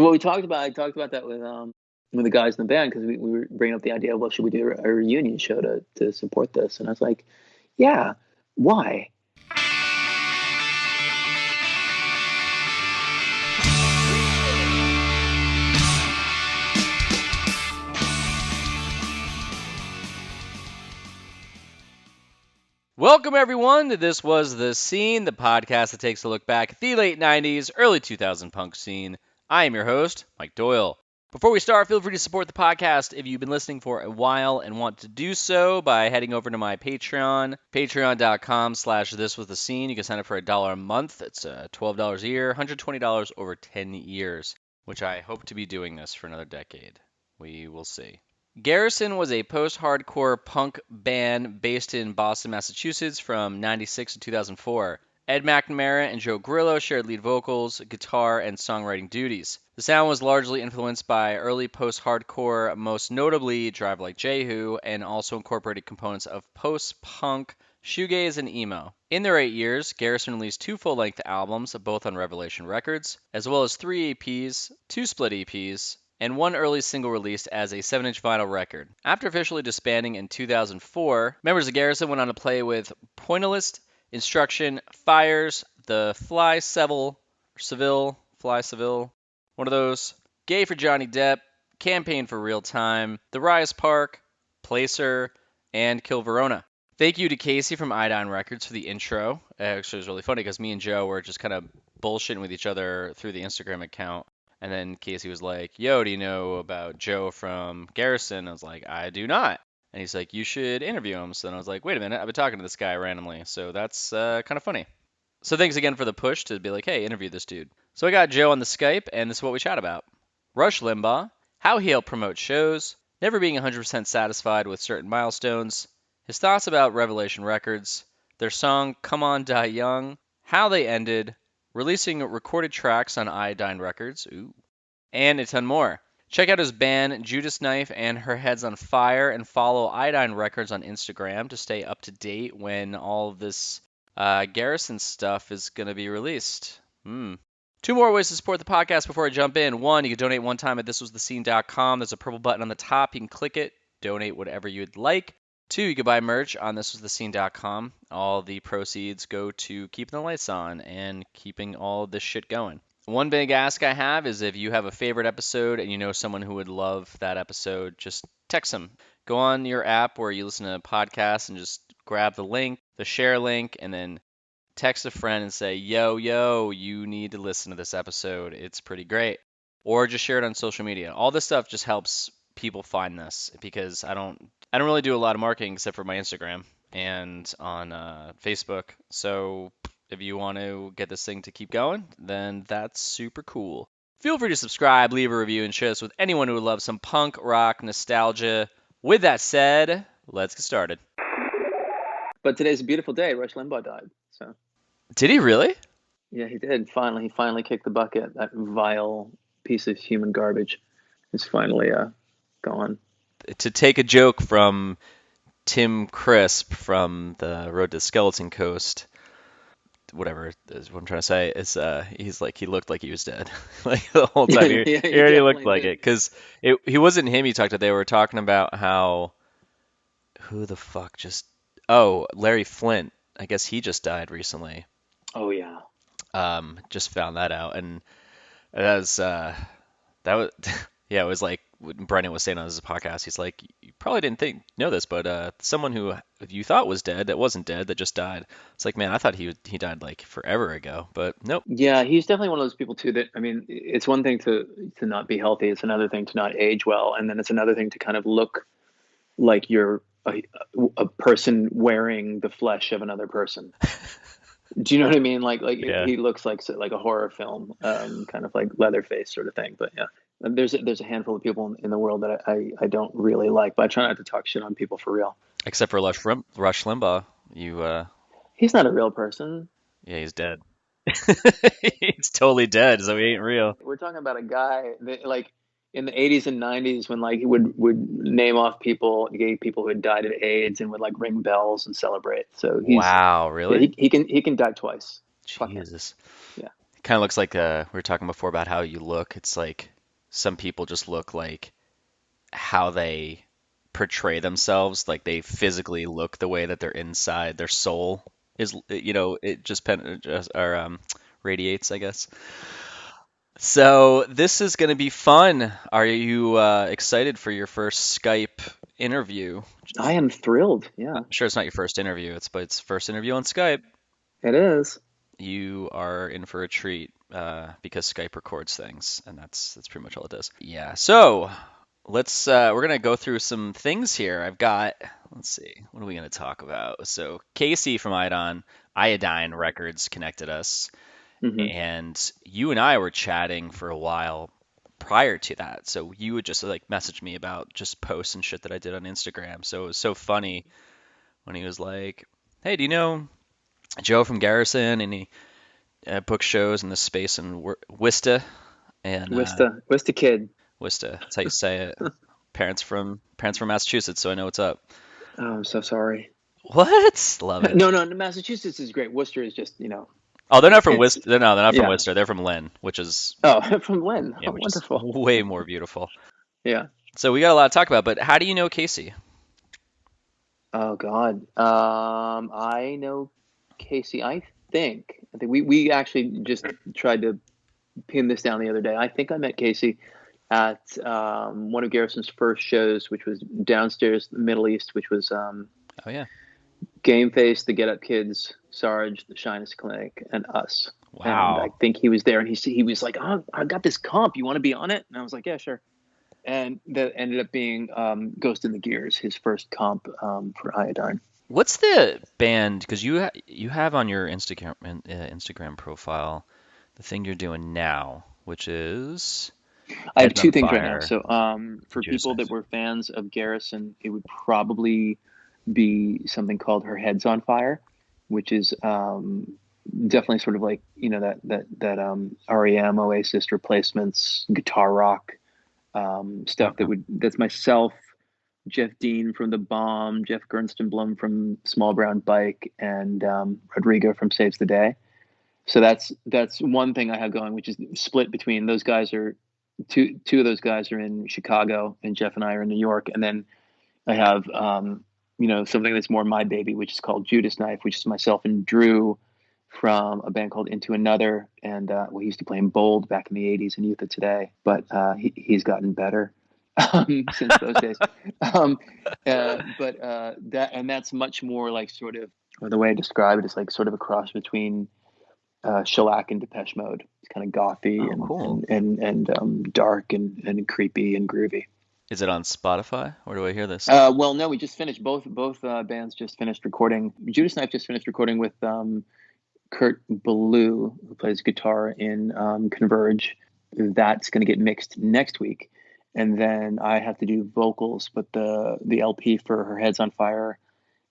Well, I talked about that with the guys in the band because we were bringing up the idea of, well, should we do a reunion show to support this? And I was like, yeah, why? Welcome, everyone, to This Was The Scene, the podcast that takes a look back at the late 90s, early 2000 punk scene. I am your host, Mike Doyle. Before we start, feel free to support the podcast if you've been listening for a while and want to do so by heading over to my Patreon, patreon.com/thiswasthescene. You can sign up for $1 a month. It's $12 a year, $120 over 10 years, which I hope to be doing this for another decade. We will see. Garrison was a post-hardcore punk band based in Boston, Massachusetts from 96 to 2004. Ed McNamara and Joe Grillo shared lead vocals, guitar, and songwriting duties. The sound was largely influenced by early post-hardcore, most notably Drive Like Jehu, and also incorporated components of post-punk, shoegaze, and emo. In their 8 years, Garrison released 2 full-length albums, both on Revelation Records, as well as 3 EPs, 2 split EPs, and 1 early single released as a 7-inch vinyl record. After officially disbanding in 2004, members of Garrison went on to play with Pointillist, Instruction, Fires, the Fly Seville, one of those, Gay for Johnny Depp, Campaign for Real Time, The Rise Park, Placer, and Kill Verona. Thank you to Casey from Iodine Records for the intro. Actually, it was really funny because me and Joe were just kind of bullshitting with each other through the Instagram account. And then Casey was like, yo, do you know about Joe from Garrison? I was like, I do not. And he's like, you should interview him. So then I was like, wait a minute, I've been talking to this guy randomly. So that's kind of funny. So thanks again for the push to be like, hey, interview this dude. So I got Joe on the Skype, and this is what we chat about. Rush Limbaugh, how he helped promote shows, never being 100% satisfied with certain milestones, his thoughts about Revelation Records, their song Come On Die Young, how they ended, releasing recorded tracks on Iodine Records, and a ton more. Check out his band Judas Knife and Her Head's on Fire, and follow Iodine Records on Instagram to stay up to date when all of this Garrison stuff is going to be released. 2 more ways to support the podcast before I jump in. 1, you can donate one time at thiswasthescene.com. There's a purple button on the top. You can click it, donate whatever you'd like. 2, you can buy merch on thiswasthescene.com. All the proceeds go to keeping the lights on and keeping all this shit going. One big ask I have is if you have a favorite episode and you know someone who would love that episode, just text them. Go on your app where you listen to podcasts and just grab the link, the share link, and then text a friend and say, yo, you need to listen to this episode. It's pretty great. Or just share it on social media. All this stuff just helps people find this because I don't really do a lot of marketing except for my Instagram and on Facebook. So if you want to get this thing to keep going, then that's super cool. Feel free to subscribe, leave a review, and share this with anyone who would love some punk rock nostalgia. With that said, let's get started. But today's a beautiful day. Rush Limbaugh died. So. Did he really? Yeah, he did. He finally kicked the bucket. That vile piece of human garbage is finally gone. To take a joke from Tim Crisp from the Road to Skeleton Coast, whatever is what I'm trying to say, is he's like, he looked like he was dead. Like the whole time. He already looked like it. Because he wasn't him he talked to. They were talking about how, who the fuck just, Larry Flint. I guess he just died recently. Oh, yeah. Just found that out. And that was, yeah, it was like Brennan was saying on his podcast. He's like, you probably didn't know this, but someone who you thought was dead that wasn't dead that just died. It's like, man, I thought he died like forever ago, but nope. Yeah, he's definitely one of those people too that, I mean, it's one thing to not be healthy. It's another thing to not age well. And then it's another thing to kind of look like you're a person wearing the flesh of another person. Do you know what I mean? Like yeah. He looks like a horror film, kind of like Leatherface sort of thing. But yeah, there's a handful of people in the world that I don't really like, but I try not to talk shit on people for real. Except for Rush Limbaugh. He's not a real person. Yeah, he's dead. He's totally dead, so he ain't real. We're talking about a guy that, like, in the 80s and 90s when like he would name off gay people who had died of AIDS and would like ring bells and celebrate. So wow, really? Yeah, he can die twice. Jesus. Yeah. It kind of looks like we were talking before about how you look. It's like some people just look like how they portray themselves, like they physically look the way that they're inside, their soul is, it just or radiates, I guess. So this is going to be fun. Are you excited for your first Skype interview? I am thrilled. Yeah, I'm sure it's not your first interview, but it's first interview on Skype. it is. You are in for a treat because Skype records things, and that's pretty much all it does. Yeah. So we're gonna go through some things here. Let's see, what are we gonna talk about? So Casey from Iodine Records connected us, Hmm. and you and I were chatting for a while prior to that. So you would just like message me about just posts and shit that I did on Instagram. So it was so funny when he was like, "Hey, do you know Joe from Garrison?" And he booked shows in this space in Worcester, and Wista kid. Worcester, that's how you say it. Parents from Massachusetts, so I know what's up. Oh, I'm so sorry. What? Love it. No, no, Massachusetts is great. Worcester is just, Oh, they're not from it's Worcester. No, they're not from yeah. Worcester. They're from Lynn, which is Oh, from Lynn. yeah, Oh, which is wonderful. way more beautiful. Yeah. So we got a lot to talk about. But how do you know Casey? Oh God. I know Casey. I think we actually just tried to pin this down the other day. I think I met Casey at one of Garrison's first shows, which was downstairs in the Middle East, which was Oh yeah. Game Face, the Get Up Kids, Sarge, the Shyness Clinic, and us. And I Wow. think he was there, and he was like, "Oh, I got this comp. You want to be on it?" And I was like, "Yeah, sure." And that ended up being Ghost in the Gears, his first comp for Iodine. What's the band? Because you have on your Instagram profile the thing you're doing now, which is I have Heads two on things right now. Fire So and for Judas people that Knife. were fans of Garrison, it would probably be something called Her Head's on Fire, which is definitely sort of like that REM Oasis replacements guitar rock stuff Okay. that's myself, Jeff Dean from The Bomb, Jeff Gernstenblum from Small Brown Bike, and Rodrigo from Saves the Day. So that's one thing I have going, which is split between those guys are two of those guys are in Chicago, and Jeff and I are in New York, and then I have something that's more my baby, which is called Judas Knife, which is myself and Drew from a band called Into Another, and we used to play in Bold back in the '80s and Youth of Today, but he's gotten better since those days. Um, but that's much more like sort of, or the way I describe it is like sort of a cross between Shellac and Depeche Mode. It's kind of gothy Oh, and cool. dark and creepy and groovy. Is it on Spotify? Where do I hear this? Well, no, we just finished both bands just finished recording. Judas Knife just finished recording with Kurt Ballou, who plays guitar in Converge. That's going to get mixed next week, and then I have to do vocals. But the LP for Her Head's on Fire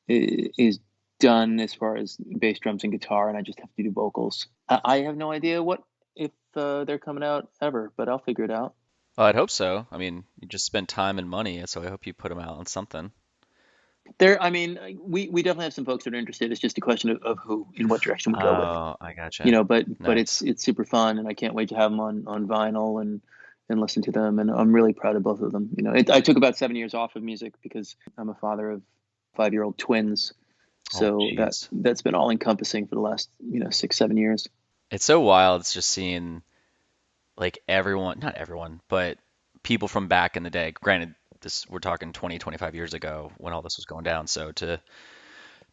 is done as far as bass, drums, and guitar, and I just have to do vocals. I have no idea what if they're coming out ever, but I'll figure it out. Oh, I'd hope so. I mean, you just spent time and money, so I hope you put them out on something. I mean, we definitely have some folks that are interested. It's just a question of who, in what direction we go with, Oh, I gotcha. But it's Nice. it's super fun, and I can't wait to have them on vinyl and listen to them. And I'm really proud of both of them. I took about 7 years off of music because I'm a father of 5-year-old twins, Oh, so jeez. that's been all encompassing for the last 6-7 years. It's so wild. It's just seeing like everyone, not everyone, but people from back in the day. Granted, this we're talking 20, 25 years ago when all this was going down. So to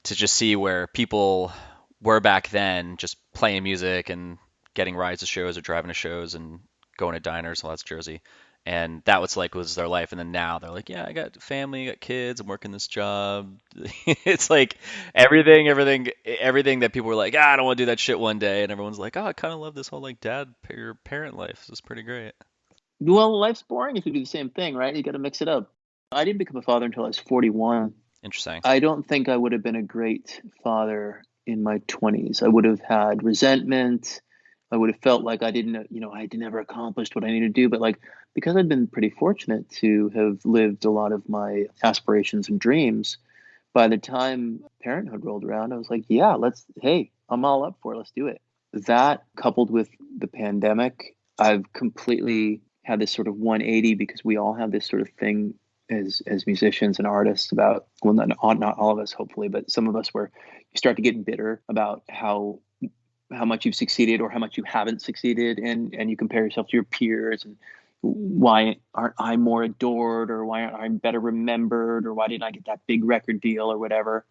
just see where people were back then, just playing music and getting rides to shows or driving to shows and going to diners. Well, that's Jersey. And that was their life. And then now they're like, yeah, I got family, I got kids, I'm working this job. It's like everything that people were like, I don't want to do that shit one day. And everyone's like, oh, I kind of love this whole like dad, your parent life. This is pretty great. Well, life's boring if you do the same thing, right? You got to mix it up. I didn't become a father until I was 41. Interesting. I don't think I would have been a great father in my 20s. I would have had resentment. I would have felt like I didn't, I had never accomplished what I needed to do. But like, because I'd been pretty fortunate to have lived a lot of my aspirations and dreams, by the time parenthood rolled around, I was like, yeah, hey, I'm all up for it. Let's do it. That coupled with the pandemic, I've completely had this sort of 180 because we all have this sort of thing as musicians and artists about, well, not all of us, hopefully, but some of us, where you start to get bitter about how much you've succeeded or how much you haven't succeeded, and you compare yourself to your peers, and why aren't I more adored, or why aren't I better remembered, or why didn't I get that big record deal or whatever.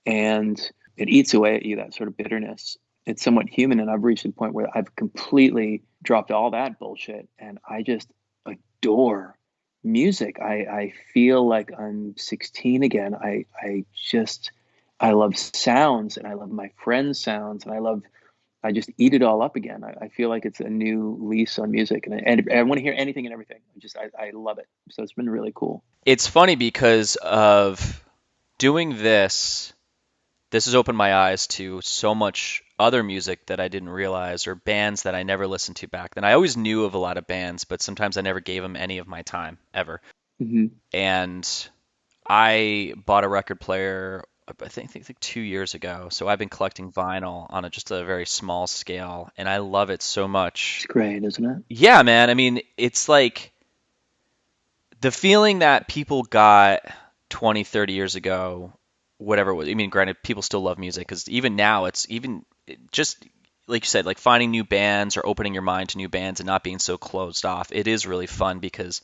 And it eats away at you, that sort of bitterness. It's somewhat human, and I've reached a point where I've completely dropped all that bullshit, and I just adore music. I feel like I'm 16 again. I love sounds, and I love my friends' sounds, and I just eat it all up again. I feel like it's a new lease on music, and I want to hear anything and everything. I love it. So it's been really cool. It's funny because of doing this. This has opened my eyes to so much other music that I didn't realize, or bands that I never listened to back then. I always knew of a lot of bands, but sometimes I never gave them any of my time ever. Hmm. And I bought a record player, I think like 2 years ago. So I've been collecting vinyl on just a very small scale, and I love it so It's much. great, isn't it? Yeah, man. I mean, it's like the feeling that people got 20, 30 years ago, whatever it was. I mean, granted, people still love music because even now, it's even just like you said, like finding new bands or opening your mind to new bands and not being so closed off. It is really fun because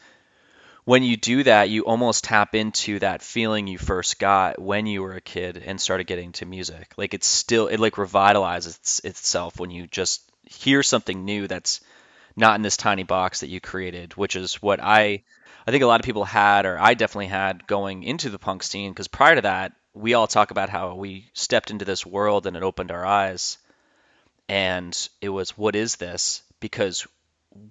when you do that, you almost tap into that feeling you first got when you were a kid and started getting to music. Like it like revitalizes itself when you just hear something new that's not in this tiny box that you created, which is what I think a lot of people had, or I definitely had going into the punk scene, because prior to that, we all talk about how we stepped into this world and it opened our eyes, and it was, what is this? Because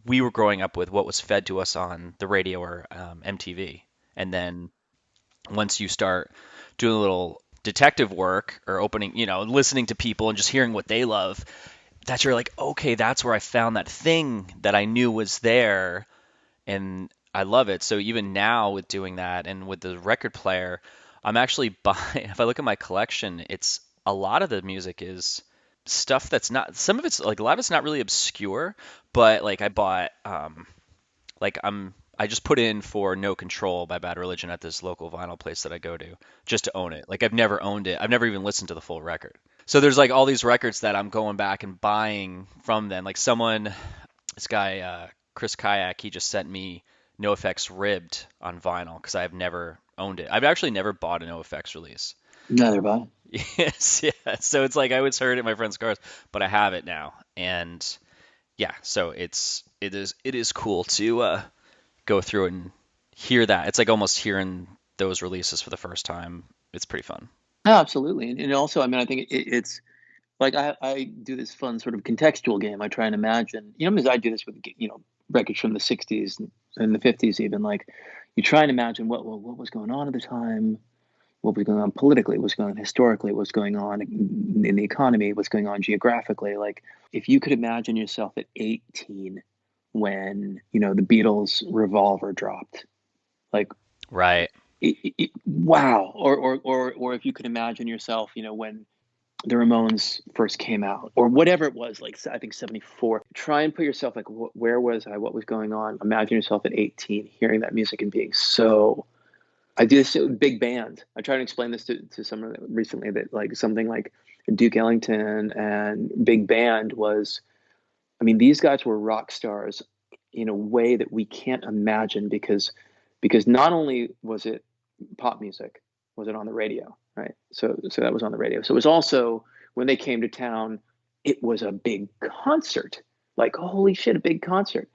we were growing up with what was fed to us on the radio or MTV, and then once you start doing a little detective work or opening, listening to people and just hearing what they love, that's you're like, okay, that's where I found that thing that I knew was there, and I love it. So even now with doing that and with the record player, I'm actually buying. If I look at my collection, it's a lot of the music is stuff that's not. Some of it's like a lot of it's not really obscure, but like I bought like I just put in for No Control by Bad Religion at this local vinyl place that I go to just to own it. Like I've never owned it. I've never even listened to the full record. So there's like all these records that I'm going back and buying from them. Like this guy Chris Kayak, he just sent me NoFX Ribbed on vinyl because I've never owned it. I've actually never bought a NoFX release. Neither have I. Yes, yeah. So it's like I always heard it in my friend's cars, but I have it now, and yeah. So it is cool to go through and hear that. It's like almost hearing those releases for the first time. It's pretty fun. No, absolutely. And also, I mean, I think it's like I do this fun sort of contextual game. I try and imagine, because I do this with, records from the 60s and the 50s even. Like, you try and imagine what was going on at the time, what was going on politically, what's going on historically, what's going on in the economy, what's going on geographically. Like, if you could imagine yourself at 18 when, the Beatles' Revolver dropped, like, Right. wow. Or if you could imagine yourself, when the Ramones first came out, or whatever it was, like I think 74. Try and put yourself like, where was I? What was going on? Imagine yourself at 18, hearing that music and being so. I do this with big band. I try to explain this to someone recently, that like something like Duke Ellington and big band was. I mean, these guys were rock stars in a way that we can't imagine, because not only was it pop music, was it on the radio, right? So that was on the radio. So it was also, when they came to town, it was a big concert. Like, holy shit, a big concert.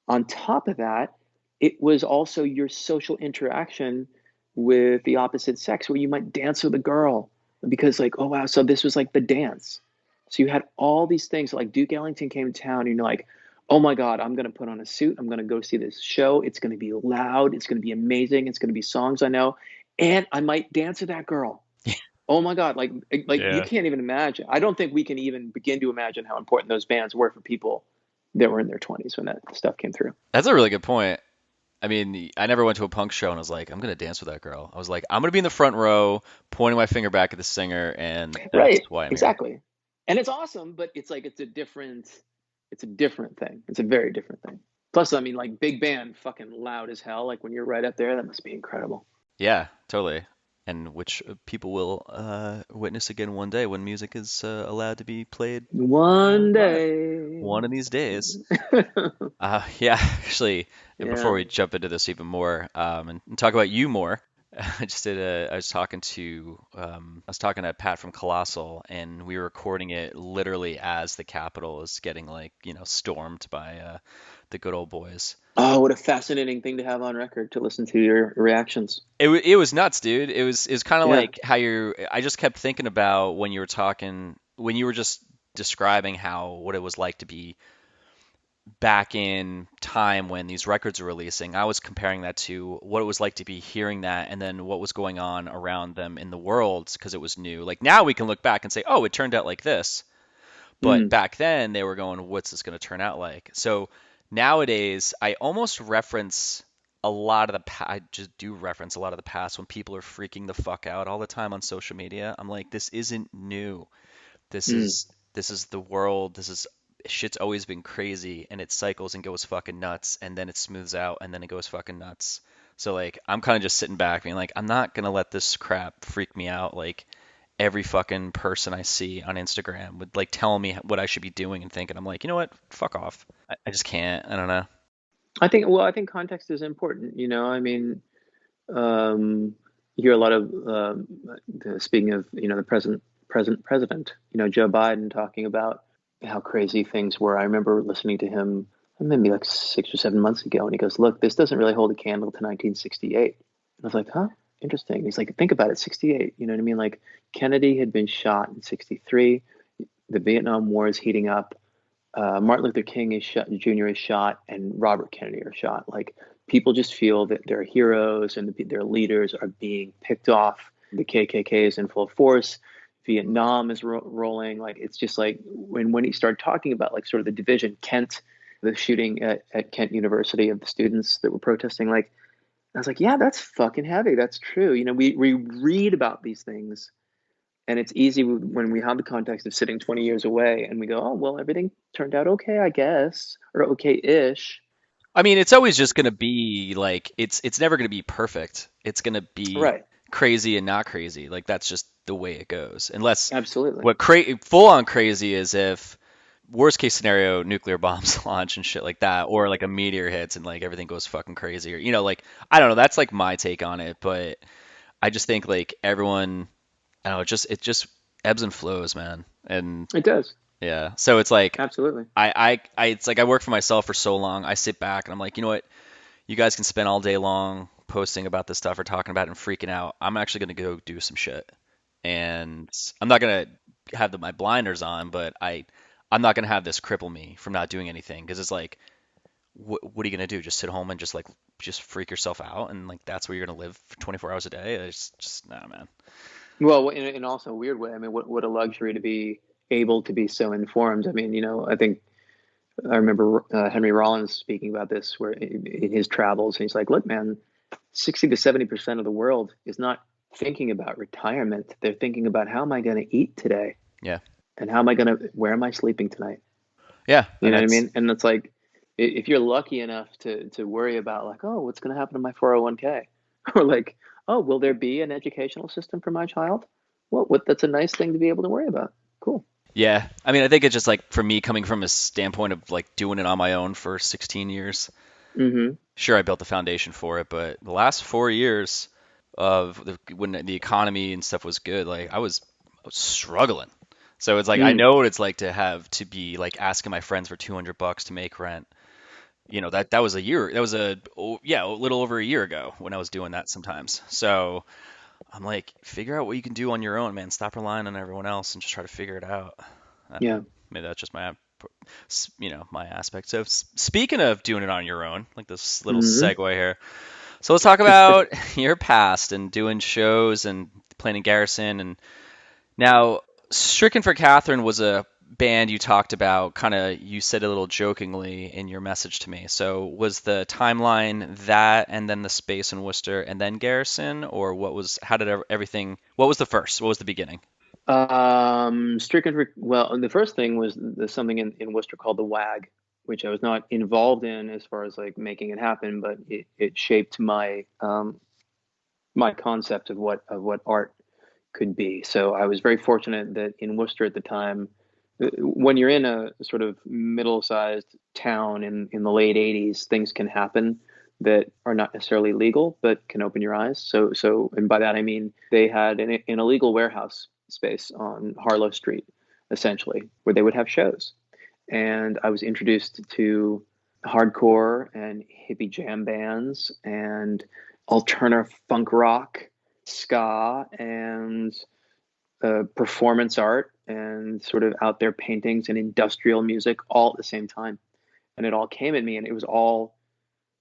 On top of that, it was also your social interaction with the opposite sex, where you might dance with a girl because, like, oh wow, so this was like the dance. So you had all these things. Like, Duke Ellington came to town, and you're like, oh my God, I'm going to put on a suit. I'm going to go see this show. It's going to be loud. It's going to be amazing. It's going to be songs I know. And I might dance with that girl. Oh my God. Like you Yeah. can't even imagine. I don't think we can even begin to imagine how important those bands were for people that were in their 20s when that stuff came through. That's a really good point. I mean, I never went to a punk show and was like, I'm gonna dance with that girl. I was like, I'm gonna be in the front row, pointing my finger back at the singer, and that's Right. why I'm here. Exactly. And it's awesome, but it's like, it's a different thing. It's a very different thing. Plus, I mean, like big band, fucking loud as hell. Like when you're right up there, that must be incredible. Yeah, totally. And which people will witness again one day when music is allowed to be played One live. day. One of these days. Yeah, actually, before Yeah. we jump into this even more, and talk about you more, I was talking to Pat from Colossal, and we were recording it literally as the Capitol is getting like, stormed by the good old boys. Oh, what a fascinating thing to have on record to listen to your reactions. It was nuts, dude. It was kind of Yeah. like how I just kept thinking about when you were talking, when you were just describing what it was like to be back in time when these records were releasing. I was comparing that to what it was like to be hearing that and then what was going on around them in the world because it was new. Like now we can look back and say, oh, it turned out like this. But Mm. back then they were going, what's this going to turn out like? So nowadays I almost reference a lot of I just do reference a lot of the past when people are freaking the fuck out all the time on social media. I'm like, this isn't new. This Mm. is this is the world. This is shit's always been crazy and it cycles and goes fucking nuts and then it smooths out and then it goes fucking nuts. So like I'm kind of just sitting back being like I'm not gonna let this crap freak me out. Like every fucking person I see on Instagram would like tell me what I should be doing and thinking. I'm like, you know what? Fuck off. I just can't. I don't know. I think context is important. I mean, you hear a lot of speaking of the present president, Joe Biden talking about how crazy things were. I remember listening to him maybe like 6 or 7 months ago, and he goes, "Look, this doesn't really hold a candle to 1968." And I was like, "Huh, interesting." He's like, "Think about it, 68. You know what I mean? Like Kennedy had been shot in 63. The Vietnam War is heating up. Martin Luther King is shot, Jr. is shot, and Robert Kennedy are shot. Like people just feel that their heroes and their leaders are being picked off. The KKK is in full force. Vietnam is rolling. Like it's just like when he started talking about like sort of the division, Kent, the shooting at Kent University of the students that were protesting. Like I was like, yeah, that's fucking heavy. That's true. We read about these things and it's easy when we have the context of sitting 20 years away and we go, oh, well, everything turned out okay, I guess, or okay-ish. I mean, it's always just gonna be like it's never gonna be perfect. It's gonna be Right. crazy and not crazy. Like that's just the way it goes. Unless Absolutely. what full on crazy is if worst case scenario nuclear bombs launch and shit like that, or like a meteor hits and like everything goes fucking crazy, or like I don't know. That's like my take on it, but I just think like everyone, I don't know, it just ebbs and flows, man. And It does. yeah, so it's like Absolutely. it's like I work for myself for so long. I sit back and I'm like, you know what? You guys can spend all day long posting about this stuff or talking about it and freaking out. I'm actually gonna go do some shit, and I'm not gonna have my blinders on, but I'm not gonna have this cripple me from not doing anything because it's like, what are you gonna do? Just sit home and just freak yourself out and like that's where you're gonna live for 24 hours a day? It's just nah, man. Well, in also a weird way, I mean, what a luxury to be able to be so informed. I mean, I think I remember Henry Rollins speaking about this where in his travels, and he's like, look, man, 60 to 70% of the world is not thinking about retirement. They're thinking about how am I going to eat today? Yeah, And where am I sleeping tonight? yeah, You and know what I that's mean? And it's like, if you're lucky enough to worry about like, oh, what's going to happen to my 401k? Or like, oh, will there be an educational system for my child? Well, that's a nice thing to be able to worry about. Cool. yeah. I mean, I think it's just like for me coming from a standpoint of like doing it on my own for 16 years. Mm-hmm. Sure, I built the foundation for it, but the last 4 years when the economy and stuff was good, like I was struggling. So it's like I Mm. know what it's like to have to be like asking my friends for $200 to make rent. That was a year. That was a little over a year ago when I was doing that sometimes. So I'm like, figure out what you can do on your own, man. Stop relying on everyone else and just try to figure it out. I don't Yeah. know. Maybe that's just my aspect. So speaking of doing it on your own, like this little Mm-hmm. segue here. So let's talk about your past and doing shows and playing in Garrison. And now, Stricken for Catherine was a band you talked about, kind of, you said a little jokingly in your message to me. So was the timeline that and then the space in Worcester and then Garrison? Or how did everything, what was the first? What was the beginning? Stricken. Well, the first thing was there's something in Worcester called the WAG, which I was not involved in as far as like making it happen, but it shaped my my concept of what art could be. So I was very fortunate that in Worcester at the time, when you're in a sort of middle-sized town in the late 80s, things can happen that are not necessarily legal, but can open your eyes. And by that I mean they had an illegal warehouse space on Harlow Street, essentially, where they would have shows. And I was introduced to hardcore and hippie jam bands and alternative funk rock, ska, and performance art and sort of out there paintings and industrial music all at the same time. And it all came at me, and it was all,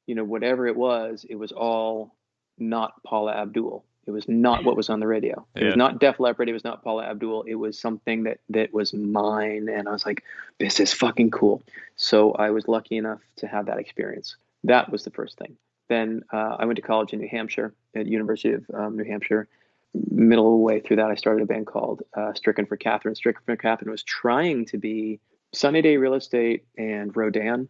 whatever it was all not Paula Abdul. It was not what was on the radio. It was Yeah. not Def Leppard. It was not Paula Abdul. It was something that was mine. And I was like, this is fucking cool. So I was lucky enough to have that experience. That was the first thing. Then I went to college in New Hampshire at University of New Hampshire. Middle of the way through that, I started a band called Stricken for Catherine. Stricken for Catherine was trying to be Sunny Day Real Estate and Rodan.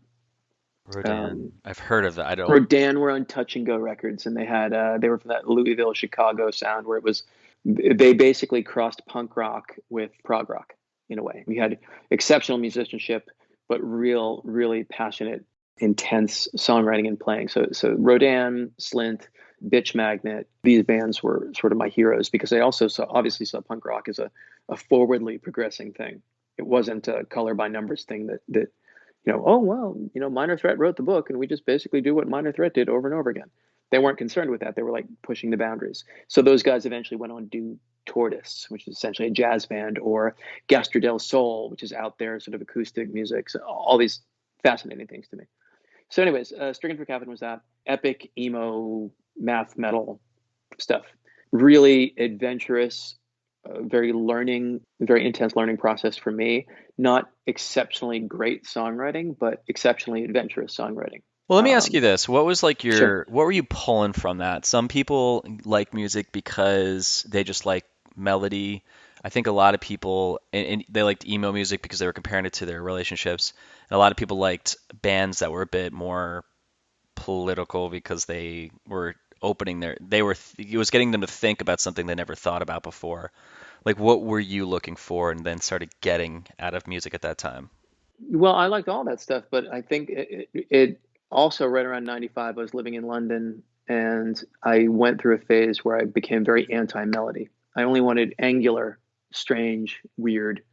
Rodan. I've heard of that. I don't. Rodan were on Touch and Go Records, and they were from that Louisville, Chicago sound where they basically crossed punk rock with prog rock in a way. We had exceptional musicianship, but really passionate, intense songwriting and playing. So Rodan, Slint, Bitch Magnet, these bands were sort of my heroes because they also obviously saw punk rock as a forwardly progressing thing. It wasn't a color by numbers thing that oh, well, Minor Threat wrote the book and we just basically do what Minor Threat did over and over again. They weren't concerned with that. They were like pushing the boundaries. So those guys eventually went on to do Tortoise, which is essentially a jazz band, or Gastro del Sol, which is out there, sort of acoustic music. So all these fascinating things to me. So anyways, Stricken for Catherine was that epic emo math metal stuff. Really adventurous, very intense learning process for me. Not exceptionally great songwriting, but exceptionally adventurous songwriting. Well, let me ask you this. What was like Sure. what were you pulling from that? Some people like music because they just like melody. I think a lot of people, and they liked emo music because they were comparing it to their relationships. And a lot of people liked bands that were a bit more political because they were it was getting them to think about something they never thought about before. Like, what were you looking for and then started getting out of music at that time? Well, I liked all that stuff, but I think it also right around 95, I was living in London and I went through a phase where I became very anti-melody. I only wanted angular, strange, weird,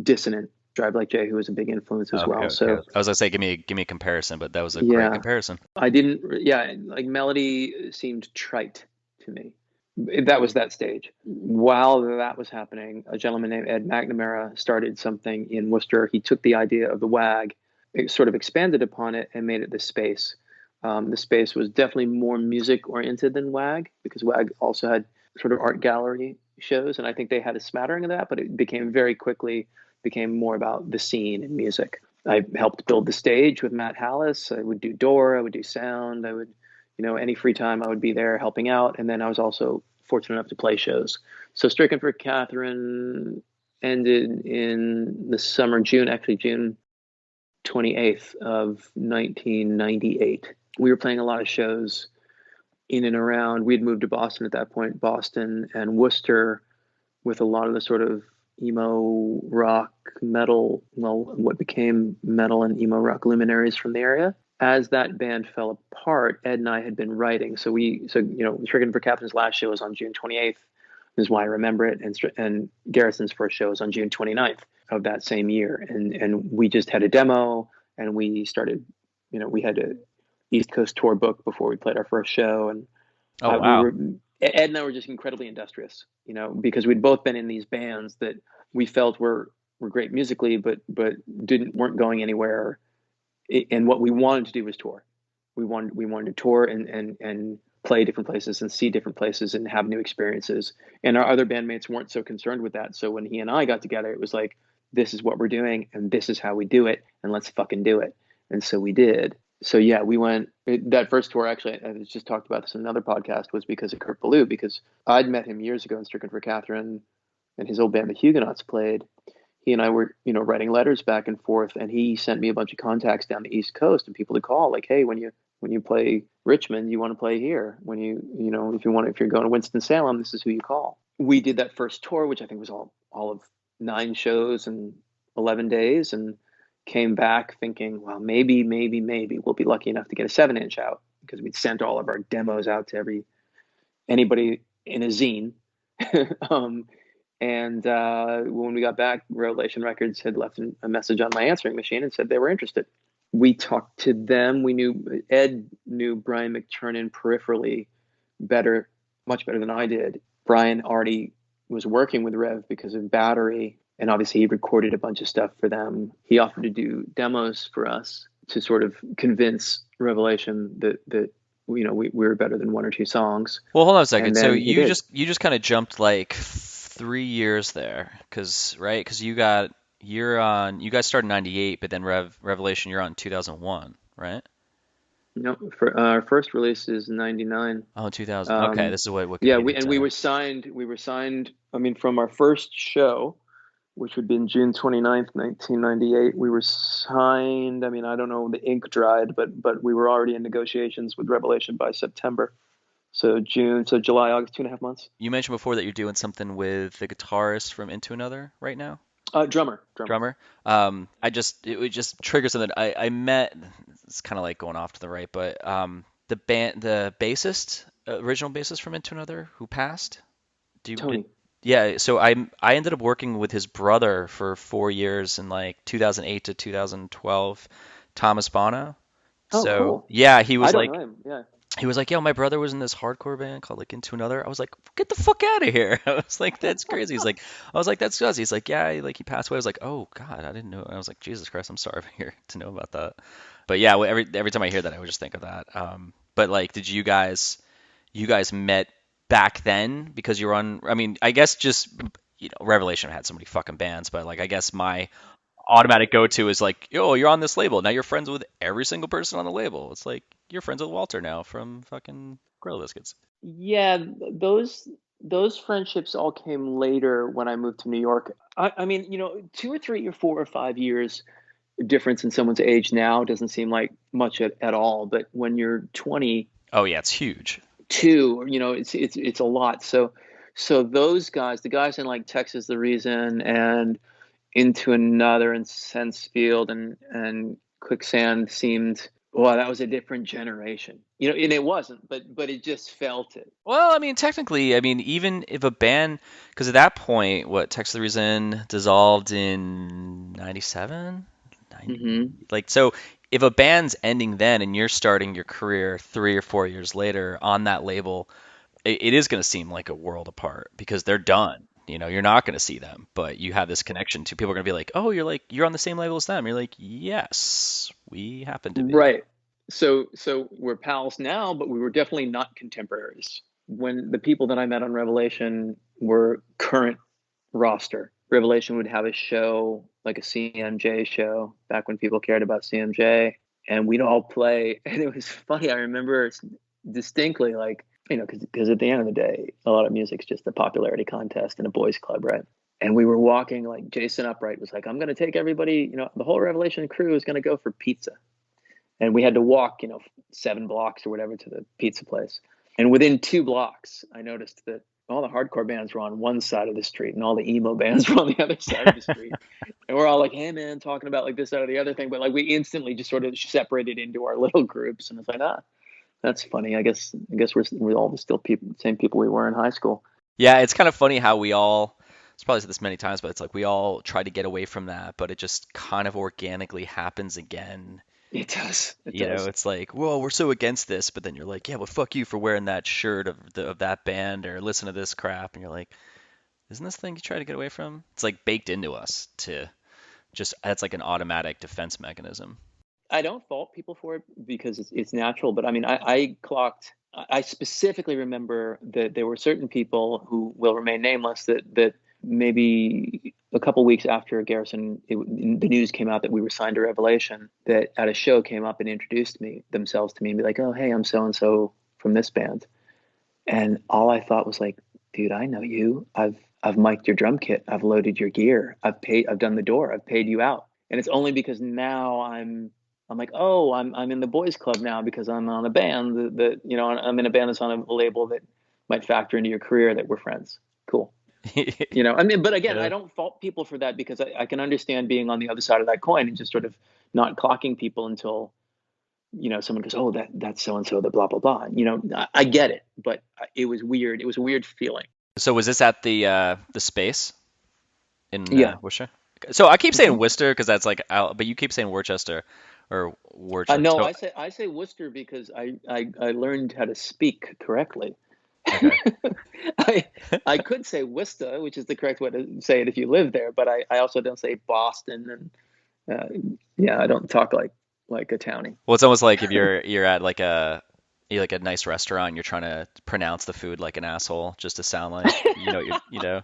dissonant. Drive Like Jehu was a big influence as Okay, well. okay. So I was gonna say give me a comparison, but that was a great yeah, comparison. I didn't, yeah, like melody seemed trite to me. That was that stage. While that was happening, a gentleman named Ed McNamara started something in Worcester. He took the idea of the WAG, it sort of expanded upon it, and made it the space. The space was definitely more music oriented than WAG because WAG also had sort of art gallery shows, and I think they had a smattering of that, but it became very quickly became more about the scene and music. I helped build the stage with Matt Hallis. I would do door, I would do sound, I would, any free time I would be there helping out. And then I was also fortunate enough to play shows. So Stricken for Catherine ended in the summer, June 28th of 1998. We were playing a lot of shows in and around. We had moved to Boston at that point, Boston and Worcester, with a lot of the sort of emo rock metal, well, what became metal and emo rock luminaries from the area. As that band fell apart, Ed and I had been writing. So Stricken for Catherine's last show was on June 28th. This is why I remember it. And Garrison's first show was on June 29th of that same year. And we just had a demo and we started, we had a East Coast tour book before we played our first show. And Oh we wow. were Ed and I were just incredibly industrious, because we'd both been in these bands that we felt were great musically, but weren't going anywhere. And what we wanted to do was tour. We wanted to tour and play different places and see different places and have new experiences. And our other bandmates weren't so concerned with that. So when he and I got together, it was like, this is what we're doing and this is how we do it, and let's fucking do it. And so we did. So yeah, we went that first tour. Actually, I just talked about this in another podcast. Was because of Kurt Ballou, because I'd met him years ago in Stricken for Catherine, and his old band, the Huguenots, played. he and I were, writing letters back and forth, and he sent me a bunch of contacts down the East Coast and people to call, like, hey, when you play Richmond, you want to play here. When if you're going to Winston-Salem, this is who you call. We did that first tour, which I think was all of 9 shows and 11 days, and came back thinking, well, maybe we'll be lucky enough to get a 7-inch out, because we'd sent all of our demos out to anybody in a zine. And when we got back, Revelation Records had left a message on my answering machine and said they were interested. We talked to them. Ed knew Brian McTernan peripherally much better than I did. Brian already was working with Rev because of Battery, and obviously he recorded a bunch of stuff for them. He offered to do demos for us to sort of convince Revelation that we were better than 1 or 2 songs. Well, hold on a second. So you just kind of jumped like 3 years there, because you guys started in '98, but then Revelation, you're on 2001, right? No, for our first release is '99. Oh, 2000. Okay, this is what Wikipedia Yeah, said. we were signed. I mean, from our first show, which would be June 29th, 1998, we were signed. I mean, I don't know, the ink dried, but we were already in negotiations with Revelation by September. So July, August, 2.5 months. You mentioned before that you're doing something with the guitarist from Into Another right now. Drummer. It just triggers something. I met. It's kind of like going off to the right, but the bassist, original bassist from Into Another, who passed. Tony. Yeah, so I ended up working with his brother for 4 years in like 2008 to 2012, Thomas Bono. Oh, So cool. yeah, he was I don't like, know him. Yeah. he was like, yo, my brother was in this hardcore band called like Into Another. I was like, get the fuck out of here. I was like, that's crazy. I was like, that's crazy. He's like, yeah, like he passed away. I was like, oh God, I didn't know. I was like, Jesus Christ, I'm sorry to know about that. But yeah, every time I hear that, I would just think of that. But like, did you guys met back then because you were on? I mean, I guess just Revelation had so many fucking bands, but like, I guess my automatic go-to is like, yo, you're on this label. Now you're friends with every single person on the label. It's like you're friends with Walter now from fucking Grill Biscuits. Yeah, those friendships all came later when I moved to New York. I mean, 2 or 3 or 4 or 5 years difference in someone's age now doesn't seem like much at all. But when you're 22, Oh yeah, it's huge. it's a lot. So those guys, the guys in like Texas the Reason and Into Another and Sensefield and Quicksand seemed, well, that was a different generation, and it wasn't, but it just felt it. Well, I mean, technically, I mean, even if a band, because at that point, what, Texas the Reason dissolved in 97? 90? Mm-hmm. Like, so if a band's ending then and you're starting your career 3 or 4 years later on that label, it is going to seem like a world apart because they're done. You're not going to see them, but you have this connection to people are going to be like, oh, you're on the same label as them. You're like, yes, we happen to be. Right. So we're pals now, but we were definitely not contemporaries. When the people that I met on Revelation were current roster, Revelation would have a show, like a CMJ show, back when people cared about CMJ, and we'd all play. And it was funny. I remember distinctly, like, because at the end of the day, a lot of music's just a popularity contest and a boys' club, right? And we were walking, like Jason Upright was like, I'm going to take everybody, the whole Revelation crew is going to go for pizza. And we had to walk, 7 blocks or whatever to the pizza place. And within 2 blocks, I noticed that all the hardcore bands were on one side of the street and all the emo bands were on the other side of the street. And we're all like, hey, man, talking about like this, that, or the other thing. But like we instantly just sort of separated into our little groups. And it's like, that's funny. I guess we're all still same people we were in high school. Yeah, it's kind of funny how it's probably said this many times, but it's like we all try to get away from that, but it just kind of organically happens again. It does. It's like, whoa, we're so against this, but then you're like, yeah, well, fuck you for wearing that shirt of that band or listen to this crap, and you're like, isn't this thing you try to get away from? It's like baked into us that's like an automatic defense mechanism. I don't fault people for it because it's natural, but I mean, I specifically remember that there were certain people who will remain nameless that maybe a couple weeks after Garrison, the news came out that we were signed to Revelation, that at a show came up and introduced themselves to me and be like, oh, hey, I'm so-and-so from this band. And all I thought was like, dude, I know you. I've mic'd your drum kit. I've loaded your gear. I've done the door. I've paid you out. And it's only because now I'm like, oh, I'm in the boys club now because I'm on a band that you know, I'm in a band that's on a label that might factor into your career that we're friends. Cool. You know, I mean, but again, Yeah. I don't fault people for that because I can understand being on the other side of that coin and just sort of not clocking people until, you know, someone goes, oh, that's so and so, the blah blah blah. You know, I get it, but it was weird. It was a weird feeling. So was this at the space in Yeah. Worcester? So I keep saying Hmm. Worcester because that's like out, but you keep saying Worcester or Worcester. No, So I say Worcester because I learned how to speak correctly. okay. I I could say Worcester, which is the correct way to say it if you live there, but I also don't say Boston and yeah, I don't talk like a townie. Well, it's almost like if you're at like a nice restaurant, you're trying to pronounce the food like an asshole just to sound like you know.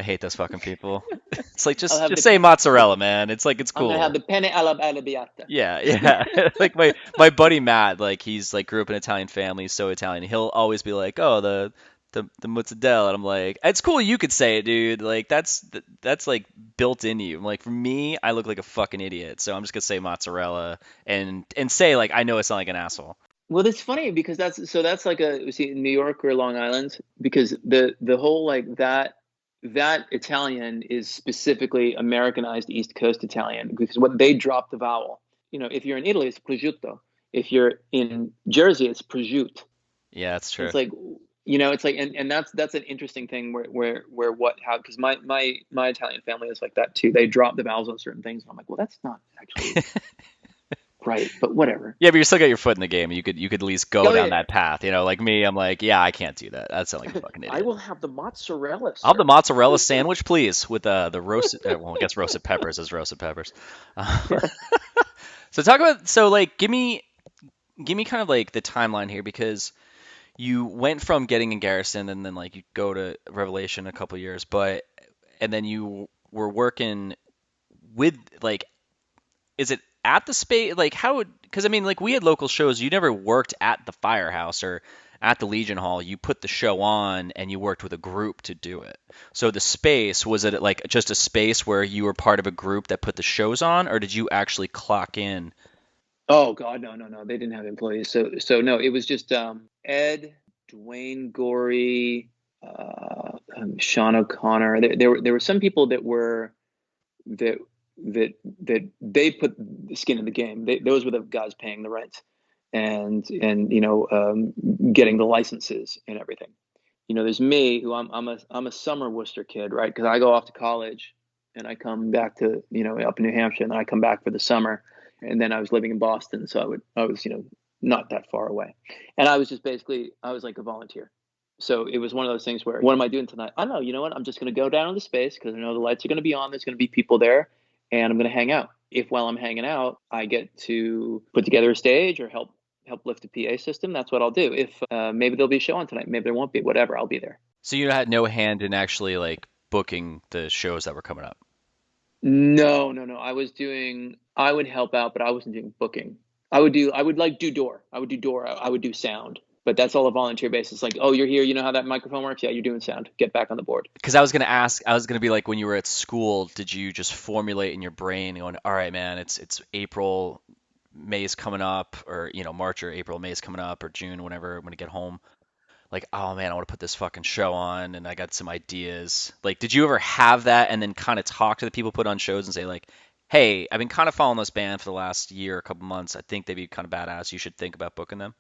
I hate those fucking people. It's like I'll have just say mozzarella, man. It's like it's I'm gonna have cool. the penne alla arrabbiata. Yeah, yeah. Like my buddy Matt, like he's like grew up in an Italian family, he's so Italian. He'll always be like, "Oh, the mozzarella," and I'm like, "It's cool, you could say it, dude. Like that's like built in you." I'm like, for me, I look like a fucking idiot, so I'm just gonna say mozzarella and say like I know it's not like an asshole. Well, it's funny because that's like a see New York or Long Island because the whole like that Italian is specifically Americanized East Coast Italian because what they drop the vowel. You know, if you're in Italy, it's prosciutto. If you're in Jersey, it's prosciutto. Yeah, that's true. It's like you know, it's like and that's an interesting thing where what how because my Italian family is like that too. They drop the vowels on certain things, and I'm like, well, that's not actually right, but whatever. Yeah, but you still got your foot in the game. You could at least go Oh down yeah, that path. You know, like me, I'm like, yeah, I can't do that. That sounds like a fucking I idiot. will have the mozzarella, I'll have the sir. mozzarella sandwich, please, with the roasted. Well, I guess roasted peppers is roasted peppers. Yeah. So talk about so like give me kind of like the timeline here because you went from getting in Garrison and then like you go to Revelation a couple years, but and then you were working with like is it at the space like how would because I mean like we had local shows you never worked at the Firehouse or at the Legion Hall you put the show on and you worked with a group to do it so the space was it like just a space where you were part of a group that put the shows on or did you actually clock in. Oh God, no. They didn't have employees. So no, it was just Ed, Dwayne Gorey, Sean O'Connor. There were some people that that they put the skin in the game. Those were the guys paying the rent and you know getting the licenses and everything. You know, there's me who I'm a summer Worcester kid, right? Because I go off to college and I come back to you know up in New Hampshire and then I come back for the summer and then I was living in Boston, so I was you know not that far away, and I was just basically I was like a volunteer. So it was one of those things where what am I doing tonight? I don't know. You know what? I'm just going to go down to the space because I know the lights are going to be on. There's going to be people there, and I'm going to hang out. If while I'm hanging out, I get to put together a stage or help lift a PA system, that's what I'll do. If maybe there'll be a show on tonight, maybe there won't be. Whatever, I'll be there. So you had no hand in actually like booking the shows that were coming up. No. I would help out, but I wasn't doing booking. I would like do door. I would do door. I would do sound, but that's all a volunteer basis. Like, oh, you're here. You know how that microphone works? Yeah, you're doing sound. Get back on the board. Because I was gonna ask, I was gonna be like, when you were at school, did you just formulate in your brain, going, all right, man, it's April, May's coming up, or March or April, May's coming up, or June, whenever I'm gonna get home. Like, oh man, I want to put this fucking show on, and I got some ideas. Like, did you ever have that, and then kind of talk to the people put on shows and say like, hey, I've been kind of following this band for the last year, a couple months. I think they'd be kind of badass. You should think about booking them.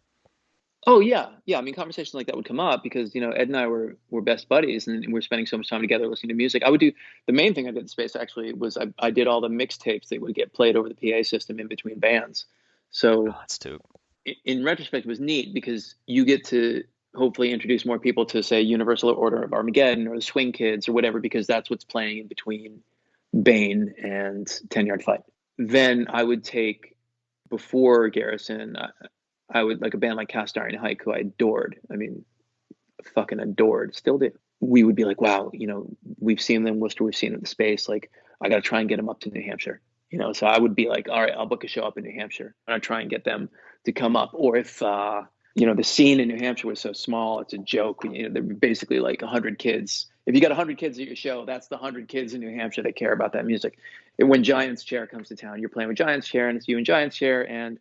Oh yeah. I mean, conversations like that would come up because you know Ed and I were best buddies, and we're spending so much time together listening to music. I would do the main thing I did in space actually was I did all the mixtapes that would get played over the PA system in between bands. Oh, So that's too. in retrospect, it was neat because you get to hopefully introduce more people to say Universal Order of Armageddon or the Swing Kids or whatever because that's what's playing in between Bane and 10 Yard Fight. Then I would take before Garrison. I would like a band like Cast Iron Hike, who I adored. I mean, fucking adored, still do. We would be like, wow, you know, we've seen them in Worcester, we've seen them in the space. Like, I got to try and get them up to New Hampshire. You know, so I would be like, all right, I'll book a show up in New Hampshire and I try and get them to come up. Or if, the scene in New Hampshire was so small. It's a joke. They're basically like 100 kids. If you got 100 kids at your show, that's the 100 kids in New Hampshire that care about that music. And when Giant's Chair comes to town, you're playing with Giant's Chair, and it's you and Giant's Chair, and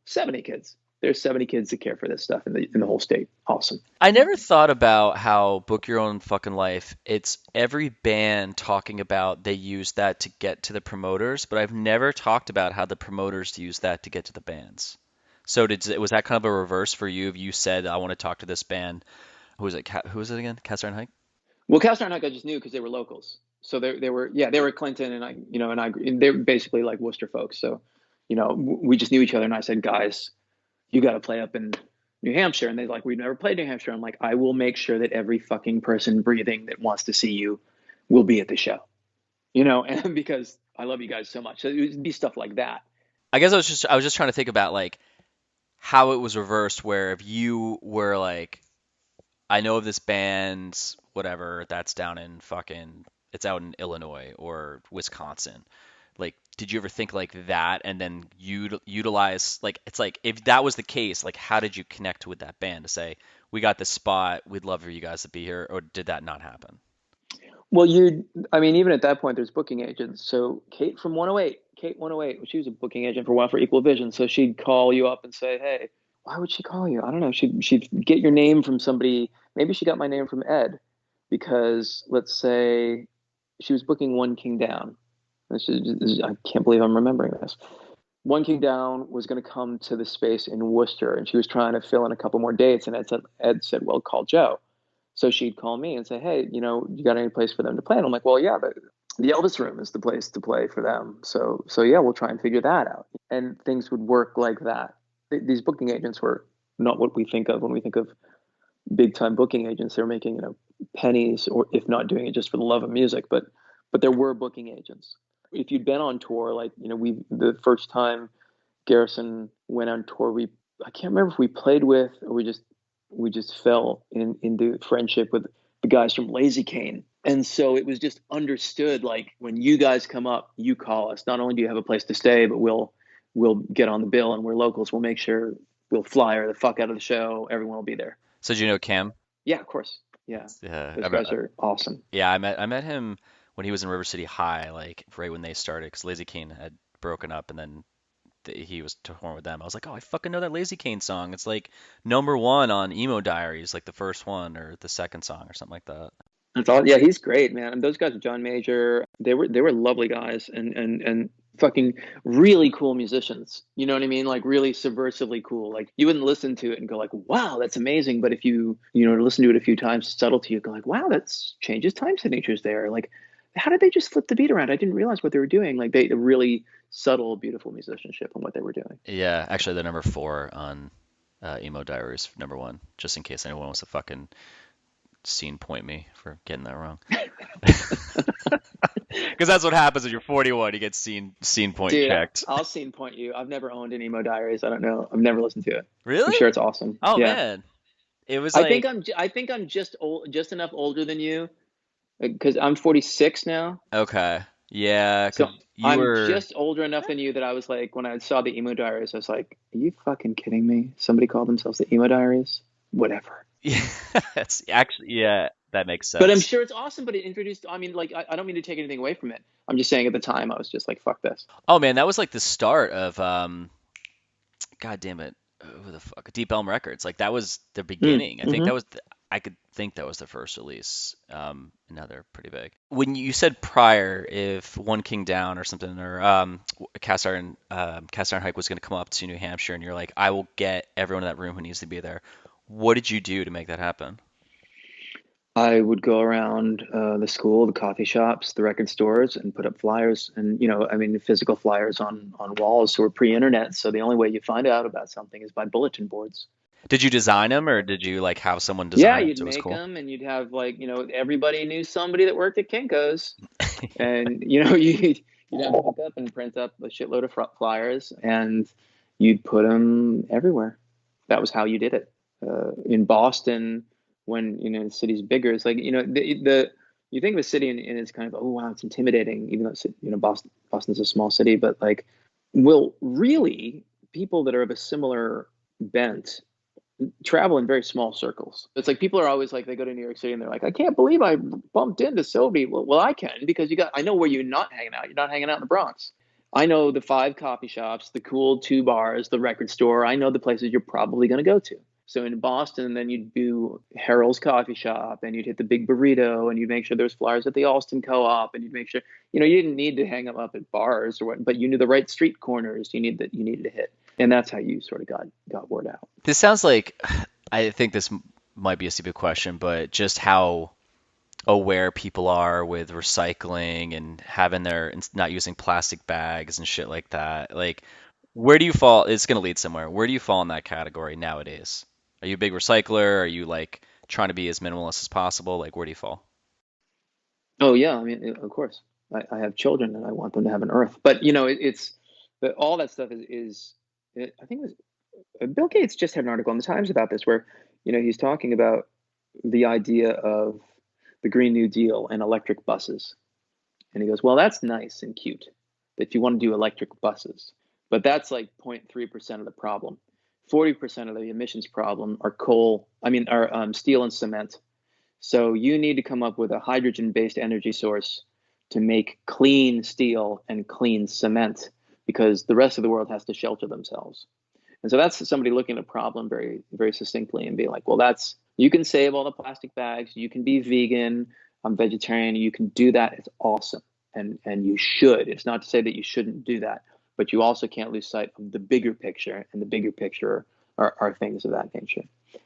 70 kids. There's 70 kids that care for this stuff in the whole state. Awesome. I never thought about how Book Your Own Fucking Life, it's every band talking about they use that to get to the promoters, but I've never talked about how the promoters use that to get to the bands. So was that kind of a reverse for you? If you said, I want to talk to this band, who was it? Who was it again? Caster and Hike? Well, Caster and Hike I just knew because they were locals. So they were Clinton, and they're basically like Worcester folks. So, we just knew each other, and I said, guys, you got to play up in New Hampshire. And they're like, we've never played New Hampshire. I'm like, I will make sure that every fucking person breathing that wants to see you will be at the show, and because I love you guys so much. So it would be stuff like that. I guess I was just trying to think about like how it was reversed, where if you were like, I know of this band, whatever, that's down in it's out in Illinois or Wisconsin. Like, did you ever think like that and then utilize, like, it's like, if that was the case, like, how did you connect with that band to say, we got this spot, we'd love for you guys to be here, or did that not happen? Well, even at that point, there's booking agents. So Kate 108, she was a booking agent for a while for Equal Vision. So she'd call you up and say, hey, why would she call you? I don't know. She'd get your name from somebody. Maybe she got my name from Ed because, let's say, she was booking One King Down. I can't believe I'm remembering this. One King Down was going to come to the space in Worcester, and she was trying to fill in a couple more dates. And Ed said, well, call Joe. So she'd call me and say, hey, you got any place for them to play? And I'm like, well, yeah, the Elvis Room is the place to play for them. So yeah, we'll try and figure that out. And things would work like that. These booking agents were not what we think of when we think of big time booking agents. They're making, pennies, or if not doing it just for the love of music, but there were booking agents. If you'd been on tour, like, the first time Garrison went on tour, I can't remember if we played with, or we just fell into friendship with the guys from Lazy Cane. And so it was just understood, like, when you guys come up, you call us. Not only do you have a place to stay, but we'll get on the bill, and we're locals. We'll make sure we'll flyer the fuck out of the show. Everyone will be there. So did you know Cam? Yeah, of course. Yeah. Those guys are awesome. Yeah, I met him when he was in River City High, like right when they started, because Lazy Cane had broken up, and then he was touring with them. I was like, oh, I fucking know that Lazy Cane song. It's like #1 on Emo Diaries, like the first one or the second song or something like that. That's all. Yeah, he's great, man. And those guys, John Major, they were lovely guys and fucking really cool musicians. You know what I mean? Like really subversively cool. Like you wouldn't listen to it and go like, wow, that's amazing. But if you listen to it a few times, it's subtle to you, go like, wow, that's changes time signatures there. Like, how did they just flip the beat around? I didn't realize what they were doing. Like they really subtle, beautiful musicianship in what they were doing. Yeah, actually, they're #4 on Emo Diaries, #1, just in case anyone wants to fucking scene point me for getting that wrong. Because that's what happens when you're 41. You get scene point checked. I'll scene point you. I've never owned an Emo Diaries. I don't know. I've never listened to it. Really? I'm sure it's awesome. Oh yeah. Man, it was. I think I'm just enough older than you, because I'm 46 now. Okay. Yeah. So I'm just older enough than you that I was like, when I saw the Emo Diaries, I was like, are you fucking kidding me? Somebody called themselves the Emo Diaries? Whatever. Yeah. It's actually, yeah, that makes sense. But I'm sure it's awesome. But it introduced, I mean, like, I don't mean to take anything away from it. I'm just saying at the time, I was just like, fuck this. Oh man, that was like the start of, God damn it, who the fuck, Deep Elm Records. Like that was the beginning. I think that was I could think that was the first release. Now they're pretty big. When you said prior, if One King Down or something, or Cast Iron Hike was going to come up to New Hampshire, and you're like, I will get everyone in that room who needs to be there. What did you do to make that happen? I would go around the school, the coffee shops, the record stores, and put up flyers, and physical flyers on walls. So we're pre-internet, so the only way you find out about something is by bulletin boards. Did you design them, or did you like have someone design? Yeah, you'd make them, and you'd have everybody knew somebody that worked at Kinko's, and you'd have to hook up and print up a shitload of flyers, and you'd put them everywhere. That was how you did it. In Boston, when the city's bigger, it's like you think of a city and it's kind of, oh wow, it's intimidating, even though Boston's a small city, but like, well, really, people that are of a similar bent travel in very small circles. It's like people are always like, they go to New York City and they're like, I can't believe I bumped into so many. Well, I can, because I know where you're not hanging out. You're not hanging out in the Bronx. I know the 5 coffee shops, the cool 2 bars, the record store. I know the places you're probably going to go to. So in Boston, then you'd do Harold's Coffee Shop, and you'd hit the Big Burrito, and you'd make sure there's flyers at the Alston Co-op, and you'd make sure, you didn't need to hang them up at bars or what, but you knew the right street corners you needed to hit. And that's how you sort of got word out. This sounds like, I think this might be a stupid question, but just how aware people are with recycling and having not using plastic bags and shit like that. Like, where do you fall? It's going to lead somewhere. Where do you fall in that category nowadays? Are you a big recycler? Are you like trying to be as minimalist as possible? Like, where do you fall? Oh yeah, I mean, of course. I have children and I want them to have an earth. But all that stuff I think it was Bill Gates just had an article in the Times about this, where he's talking about the idea of the Green New Deal and electric buses. And he goes, well, that's nice and cute that you want to do electric buses, but that's like 0.3% of the problem. 40% of the emissions problem are steel and cement. So you need to come up with a hydrogen-based energy source to make clean steel and clean cement, because the rest of the world has to shelter themselves. And so that's somebody looking at a problem very, very succinctly and being like, well, you can save all the plastic bags, you can be vegan, I'm vegetarian, you can do that. It's awesome. And you should. It's not to say that you shouldn't do that, but you also can't lose sight of the bigger picture, and the bigger picture are things of that nature.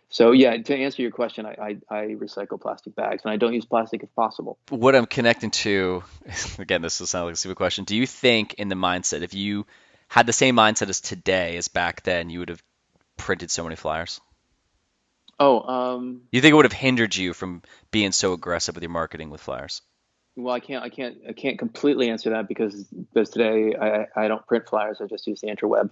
So yeah, to answer your question, I recycle plastic bags, and I don't use plastic if possible. What I'm connecting to, again, this will sound like a stupid question. Do you think in the mindset, if you had the same mindset as today as back then, you would have printed so many flyers? You think it would have hindered you from being so aggressive with your marketing with flyers? Well, I can't completely answer that, because today I don't print flyers. I just use the interweb.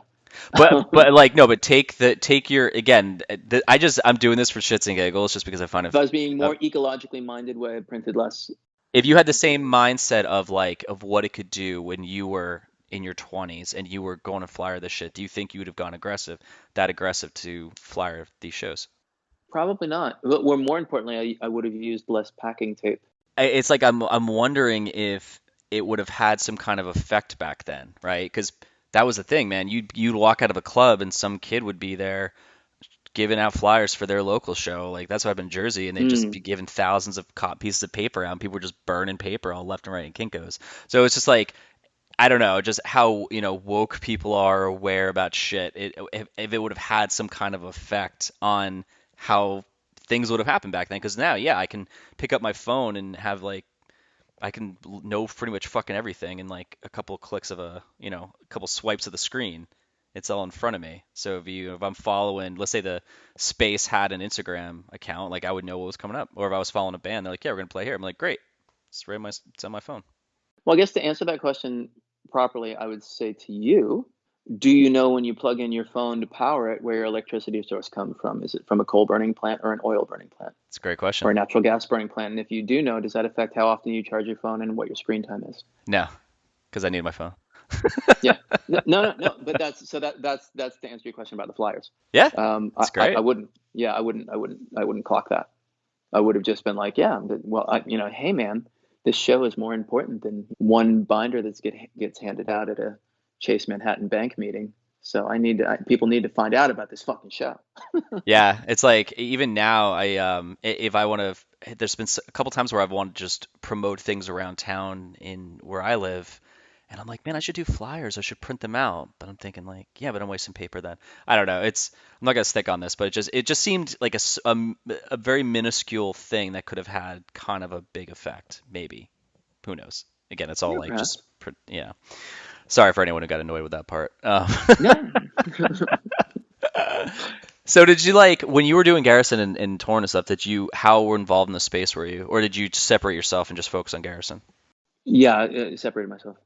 But like no, but take your again. I'm doing this for shits and giggles just because I find it. If I was being more ecologically minded, way I printed less. If you had the same mindset of what it could do when you were in your 20s and you were going to flyer this shit, do you think you would have gone that aggressive to flyer these shows? Probably not. But more importantly, I would have used less packing tape. It's like I'm wondering if it would have had some kind of effect back then, right? Because that was the thing, man. You'd walk out of a club and some kid would be there giving out flyers for their local show. Like that's what happened in Jersey, and they'd just be giving thousands of pieces of paper out, and people were just burning paper all left and right in Kinko's. So it's just like I don't know, just how woke people are aware about shit. If it would have had some kind of effect on how things would have happened back then, because now, yeah, I can pick up my phone and have I can know pretty much fucking everything in like a couple of clicks of a couple swipes of the screen. It's all in front of me. So if I'm following, let's say the Space had an Instagram account, like I would know what was coming up. Or if I was following a band, they're like, yeah, we're gonna play here. I'm like, great, it's on my phone. Well, I guess to answer that question properly, I would say to you, do you know when you plug in your phone to power it where your electricity source comes from? Is it from a coal burning plant or an oil burning plant? It's a great question. Or a natural gas burning plant? And if you do know, does that affect how often you charge your phone and what your screen time is? No, because I need my phone. Yeah. No. But that's to answer your question about the flyers. Yeah. That's great. I wouldn't. Yeah, I wouldn't clock that. I would have just been like, yeah, well, hey man, this show is more important than one binder that gets handed out at a Chase Manhattan Bank meeting. So people need to find out about this fucking show. Yeah, it's like even now, if I want to, there's been a couple times where I've wanted to just promote things around town in where I live, and I'm like, man, I should do flyers. I should print them out. But I'm thinking like, yeah, but I'm wasting paper then. I don't know. I'm not gonna stick on this, but it just seemed like a very minuscule thing that could have had kind of a big effect. Maybe, who knows? Again, it's all Yeah, like perhaps. just yeah. Sorry for anyone who got annoyed with that part. No. So did you when you were doing Garrison and touring and stuff, how involved in the space were you? Or did you separate yourself and just focus on Garrison? Yeah, I separated myself.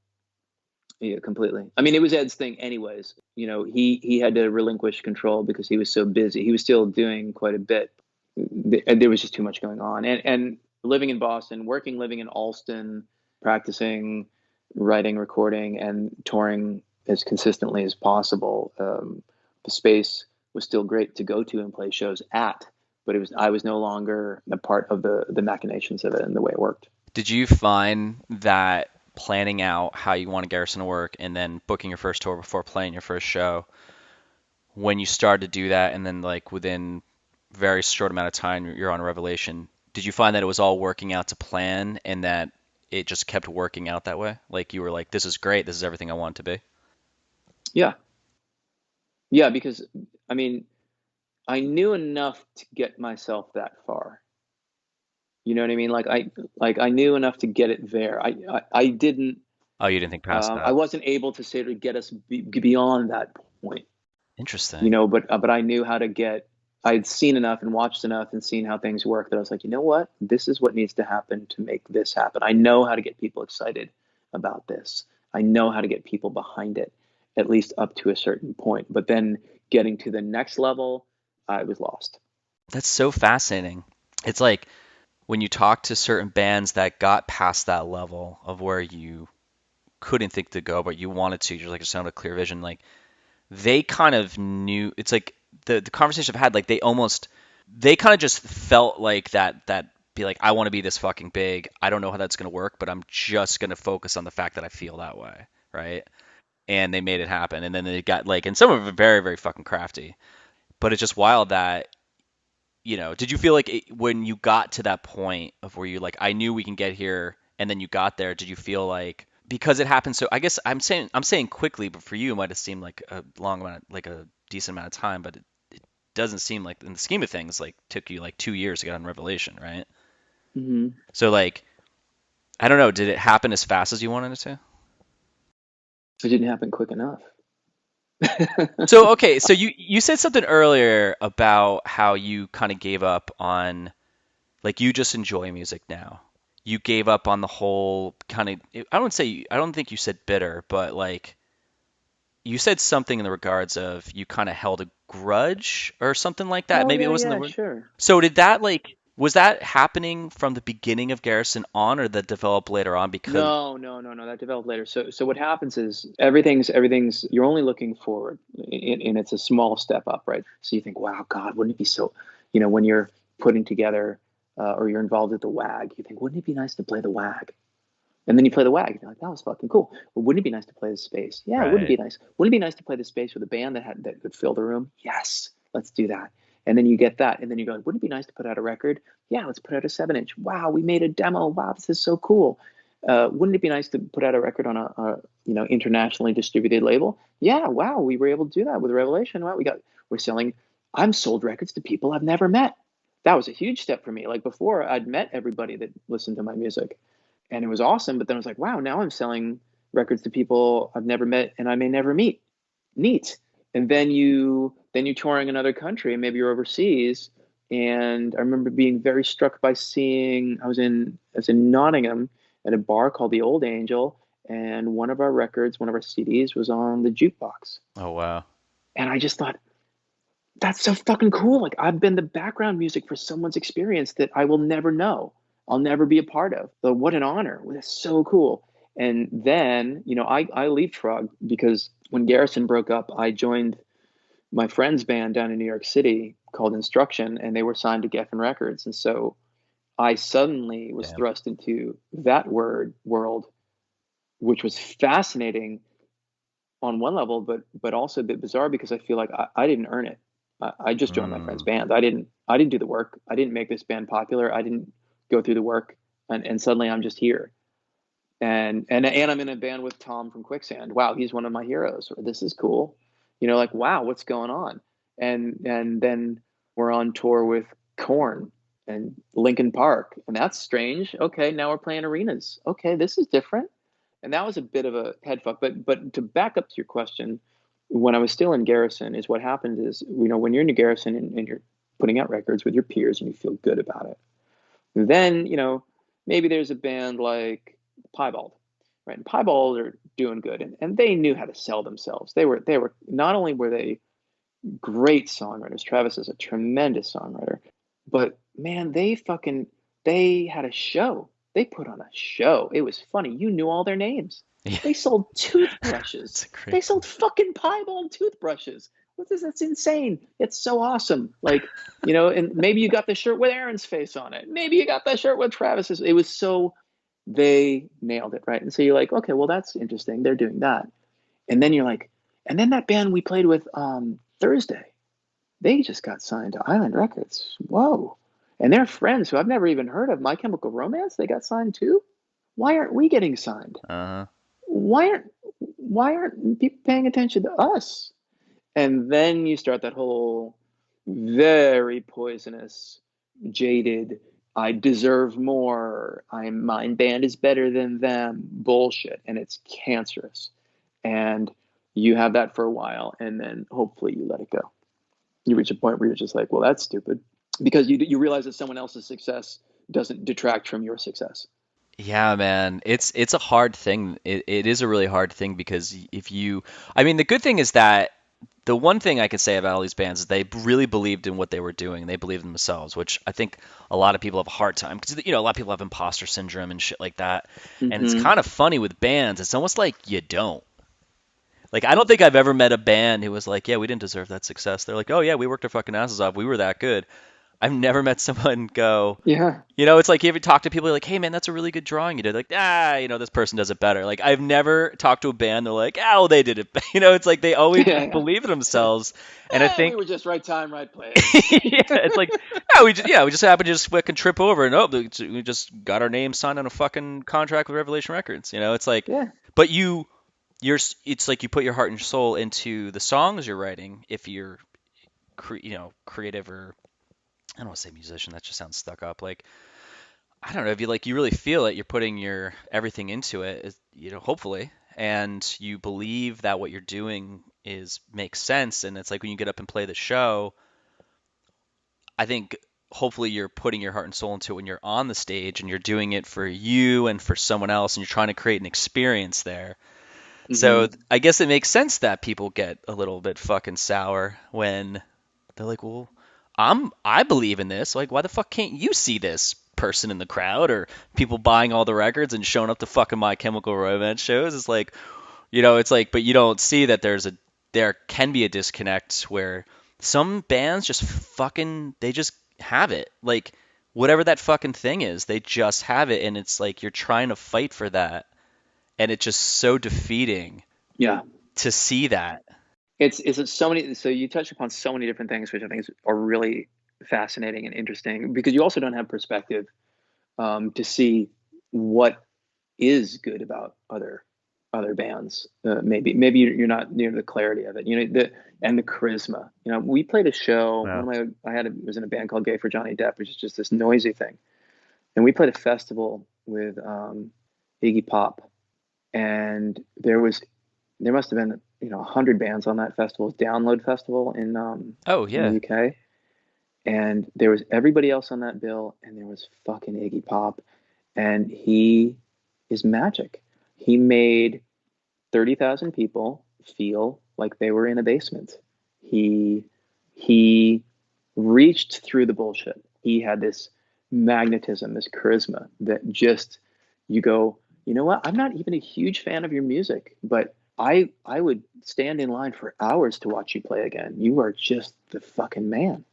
Yeah, completely. I mean, it was Ed's thing anyways. He had to relinquish control because he was so busy. He was still doing quite a bit. There was just too much going on. And living in Boston, living in Alston, practicing, writing, recording, and touring as consistently as possible. The space was still great to go to and play shows at, but I was no longer a part of the machinations of it and the way it worked. Did you find that planning out how you wanted Garrison to work and then booking your first tour before playing your first show, when you started to do that and then like within very short amount of time you're on Revelation, did you find that it was all working out to plan and that it just kept working out that way? Like you were like, this is great, this is everything I want it to be? Yeah. Yeah, because I mean, I knew enough to get myself that far. You know what I mean? I knew enough to get it there. I didn't Oh, you didn't think past I that. wasn't able to say to get us beyond that point, you Interesting. know, but I knew how to get. I'd seen enough and watched enough and seen how things work that I was like, you know what? This is what needs to happen to make this happen. I know how to get people excited about this. I know how to get people behind it, at least up to a certain point. But then getting to the next level, I was lost. That's so fascinating. It's like when you talk to certain bands that got past that level of where you couldn't think to go, but you wanted to, you're like, just have a clear vision. Like they kind of knew. It's like the conversation I've had. Like they kind of just felt like that. Be like, I want to be this fucking big. I don't know how that's gonna work, but I'm just gonna focus on the fact that I feel that way, right? And they made it happen. And then they got like, and some of them are very, very fucking crafty. But it's just wild that did you feel like when you got to that point of where you like, I knew we can get here, and then you got there, did you feel like because it happened so, I guess I'm saying quickly, but for you it might have seemed like a long amount, like a decent amount of time, but it doesn't seem like in the scheme of things like took you like 2 years to get on Revelation, right? Hmm. So like, I don't know, did it happen as fast as you wanted it to? It didn't happen quick enough. So okay, so you said something earlier about how you kind of gave up on like you just enjoy music now. You gave up on the whole kind of I don't think you said bitter, but like you said something in the regards of you kind of held a grudge or something like that. Oh Maybe it yeah, wasn't the yeah, word. sure. So did that like was that happening from the beginning of Garrison on or that developed later on because No, no, no, no. That developed later. So what happens is everything's. You're only looking forward, and it's a small step up, right? So you think, wow, God, wouldn't it be so? When you're putting together or you're involved with the WAG, you think, wouldn't it be nice to play the WAG? And then you play the WAG, and you're like, that was fucking cool. Well, wouldn't it be nice to play the space? Yeah, wouldn't it right, be nice? Wouldn't it be nice to play the space with a band that could fill the room? Yes, let's do that. And then you get that, and then you go, wouldn't it be nice to put out a record? Yeah, let's put out a 7-inch. Wow, we made a demo. Wow, this is so cool. Wouldn't it be nice to put out a record on a internationally distributed label? Yeah, wow, we were able to do that with Revelation. Wow, we're selling. I'm sold records to people I've never met. That was a huge step for me. Like before, I'd met everybody that listened to my music, and it was awesome. But then I was like, wow, now I'm selling records to people I've never met and I may never meet. Neat. And then you touring another country and maybe you're overseas. And I remember being very struck by seeing I was in Nottingham at a bar called the Old Angel, and one of our records, one of our CDs was on the jukebox. oh wow. And I just thought, that's so fucking cool. Like I've been the background music for someone's experience that I will never know. I'll never be a part of. But what an honor. That's so cool. And then, I leapfrogged because when Garrison broke up, I joined my friend's band down in New York City called Instruction, and they were signed to Geffen Records. And so I suddenly was Damn. thrust into that world, which was fascinating on one level, but also a bit bizarre because I feel like I didn't earn it. I just joined my friend's Mm. band. I didn't do the work. I didn't make this band popular. I didn't go through the work, and suddenly I'm just here. And I'm in a band with Tom from Quicksand. Wow, he's one of my heroes. This is cool. Like wow, what's going on? And then we're on tour with Korn and Linkin Park, and that's strange. Okay, now we're playing arenas. Okay, this is different. And that was a bit of a head fuck. But to back up to your question, when I was still in Garrison, is what happened is when you're in Garrison and you're putting out records with your peers and you feel good about it, then maybe there's a band like Piebald, right? And Piebald are doing good, and they knew how to sell themselves. They were not only were they great songwriters. Travis is a tremendous songwriter, but man, they had a show. They put on a show. It was funny. You knew all their names. Yeah, They sold toothbrushes. it's a great. They sold fucking Piebald toothbrushes. what's this? That's insane. It's so awesome. Like, and maybe you got the shirt with Aaron's face on it. Maybe you got that shirt with Travis's. It was so, they nailed it, right? And so you're like, okay, well, that's interesting. They're doing that. And then you're like, and then that band we played with Thursday, they just got signed to Iodine Records. Whoa. And they're friends who I've never even heard of. My Chemical Romance, they got signed too. Why aren't we getting signed? Uh-huh. Why aren't people paying attention to us? And then you start that whole very poisonous, jaded, I deserve more, my band is better than them bullshit, and it's cancerous. And you have that for a while, and then hopefully you let it go. You reach a point where you're just like, well, that's stupid, because you realize that someone else's success doesn't detract from your success. Yeah, man, it's a hard thing. It is a really hard thing because I mean, the good thing is that the one thing I could say about all these bands is they really believed in what they were doing. They believed in themselves, which I think a lot of people have a hard time because a lot of people have imposter syndrome and shit like that. And it's kind of funny with bands. It's almost like you don't. Like, I don't think I've ever met a band who was like, yeah, we didn't deserve that success. They're like, oh yeah, we worked our fucking asses off. We were that good. I've never met someone go, Yeah. it's like you ever talk to people like, hey man, that's a really good drawing you did. Like, this person does it better. Like, I've never talked to a band, they're like, oh, they did it. It's like they always believe in themselves. And I think we were just right time, right place. yeah, it's like, we just happened to just fucking trip over and we just got our name signed on a fucking contract with Revelation Records. It's like, but it's like you put your heart and soul into the songs you're writing if you're, creative or I don't want to say musician. That just sounds stuck up. Like, I don't know if you really feel it, you're putting your everything into it, hopefully, and you believe that what you're doing makes sense. And it's like when you get up and play the show, I think hopefully you're putting your heart and soul into it when you're on the stage and you're doing it for you and for someone else, and you're trying to create an experience there. Mm-hmm. So I guess it makes sense that people get a little bit fucking sour when they're like, well, I believe in this. Like, why the fuck can't you see this person in the crowd or people buying all the records and showing up to fucking My Chemical Romance shows? It's like, it's like, but you don't see that there can be a disconnect where some bands just they just have it. Like, whatever that fucking thing is, they just have it. And it's like, you're trying to fight for that. And it's just so defeating. Yeah. To see that. It's so many. So you touch upon so many different things, which I think are really fascinating and interesting, because you also don't have perspective to see what is good about other bands. Maybe you're not near the clarity of it. And the charisma. We played a show. Wow. Was in a band called Gay for Johnny Depp, which is just this noisy thing. And we played a festival with Iggy Pop, and there must have been 100 bands on that festival. Download Festival in in the UK, and there was everybody else on that bill, and there was fucking Iggy Pop, and he is magic. He made 30,000 people feel like they were in a basement. He reached through the bullshit. He had this magnetism, this charisma that just, you go, you know what? I'm not even a huge fan of your music, but I would stand in line for hours to watch you play again. You are just the fucking man.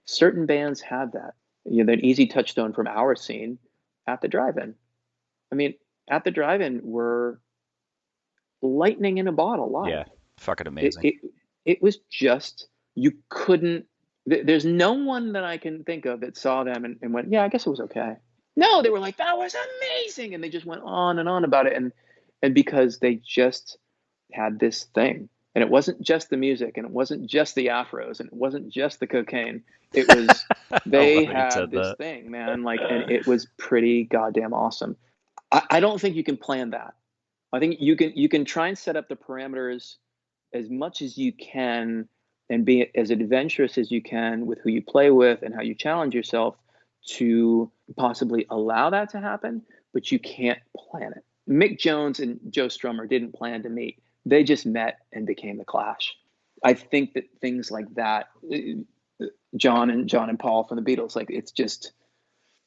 Certain bands have that. An easy touchstone from our scene, At the Drive-In. I mean, At the Drive-In were lightning in a bottle live. Yeah, fucking amazing. It was just, you couldn't, there's no one that I can think of that saw them and went, yeah, I guess it was okay. No, they were like, that was amazing. And they just went on and on about it. And because they just had this thing, and it wasn't just the music, and it wasn't just the afros, and it wasn't just the cocaine. It was, they had this thing, man. Like, and it was pretty goddamn awesome. I don't think you can plan that. I think you can try and set up the parameters as much as you can and be as adventurous as you can with who you play with and how you challenge yourself to possibly allow that to happen, but you can't plan it. Mick Jones and Joe Strummer didn't plan to meet. They just met and became the Clash. I think that things like that, John and Paul from the Beatles, like, it's just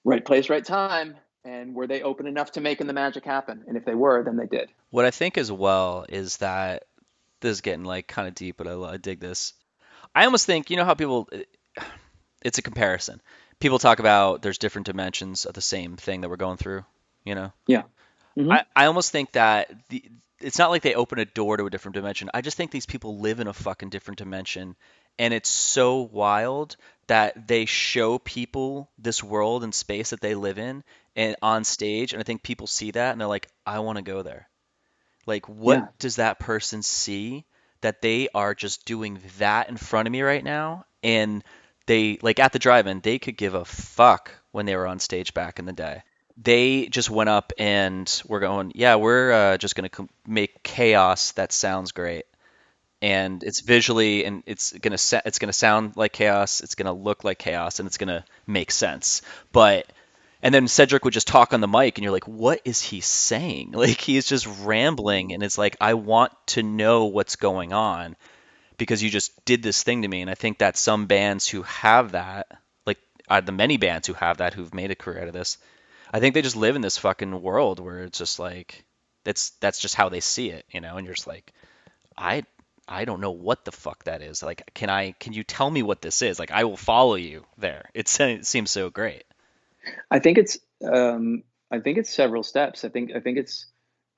right place, right time. And were they open enough to making the magic happen? And if they were, then they did. What I think as well is that this is getting like kind of deep, but I dig this. I almost think, you know how people, it's a comparison. People talk about there's different dimensions of the same thing that we're going through, you know? Yeah. Hmm. I almost think that it's not like they open a door to a different dimension. I just think these people live in a fucking different dimension. And it's so wild that they show people this world and space that they live in and on stage. And I think people see that and they're like, I want to go there. Like, what Yeah. does that person see that they are just doing that in front of me right now? And they, like at the drive-in, they could give a fuck when they were on stage back in the day. They just went up and were going, yeah, we're just going to make chaos that sounds great. And it's visually, and it's gonna sound like chaos. It's gonna look like chaos, and it's gonna make sense. But and then Cedric would just talk on the mic, and you're like, what is he saying? Like he's just rambling, and it's like I want to know what's going on because you just did this thing to me. And I think that some bands who have that, like the many bands who have that, who've made a career out of this, I think they just live in this fucking world where it's just like that's just how they see it, you know. And you're just like, I I don't know what the fuck that is. Like, can you tell me what this is? Like, I will follow you there. It seems so great. I think it's I think it's several steps. I think it's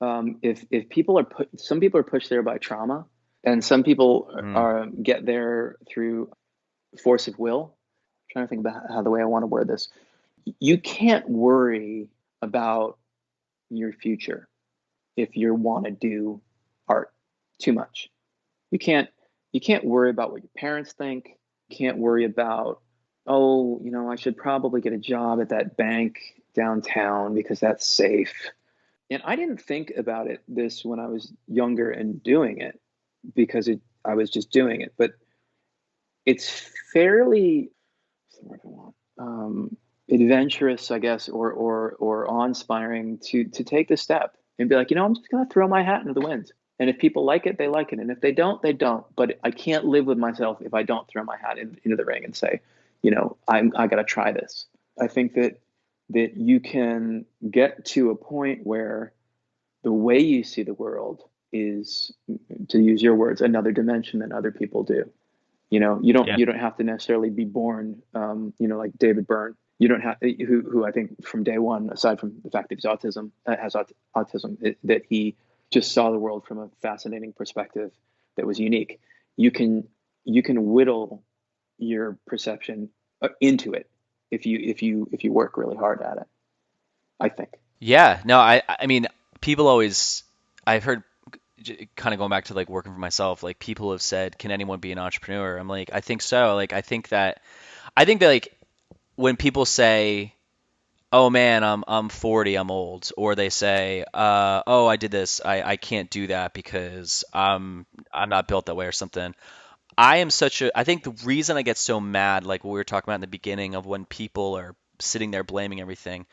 if people are put some people are pushed there by trauma, and some people Mm, are get there through force of will. I'm trying to think about how the way I want to word this. You can't worry about your future if you want to do art too much. You can't you can't worry about what your parents think. You can't worry about, oh, I should probably get a job at that bank downtown because that's safe. And I didn't think about this when I was younger and doing it because I was just doing it. But it's fairly, what's the word I want? Adventurous, I guess, or awe-inspiring to take the step and be like, I'm just gonna throw my hat into the wind. And if people like it, they like it. And if they don't, they don't. But I can't live with myself if I don't throw my hat into the ring and say, I gotta try this. I think that you can get to a point where the way you see the world is, to use your words, another dimension than other people do. yeah. You don't have to necessarily be born, like David Byrne. You don't have who I think from day one, aside from the fact that he's autism, that he just saw the world from a fascinating perspective that was unique. You can whittle your perception into it if you work really hard at it. I think. Yeah. No, I mean, people always, I've heard kind of going back to like working for myself, like people have said, can anyone be an entrepreneur? I'm like, I think so. Like, I think that like when people say, oh man, I'm 40, I'm old, or they say, oh, I did this, I can't do that because I'm not built that way or something. I think the reason I get so mad, like what we were talking about in the beginning of when people are sitting there blaming everything,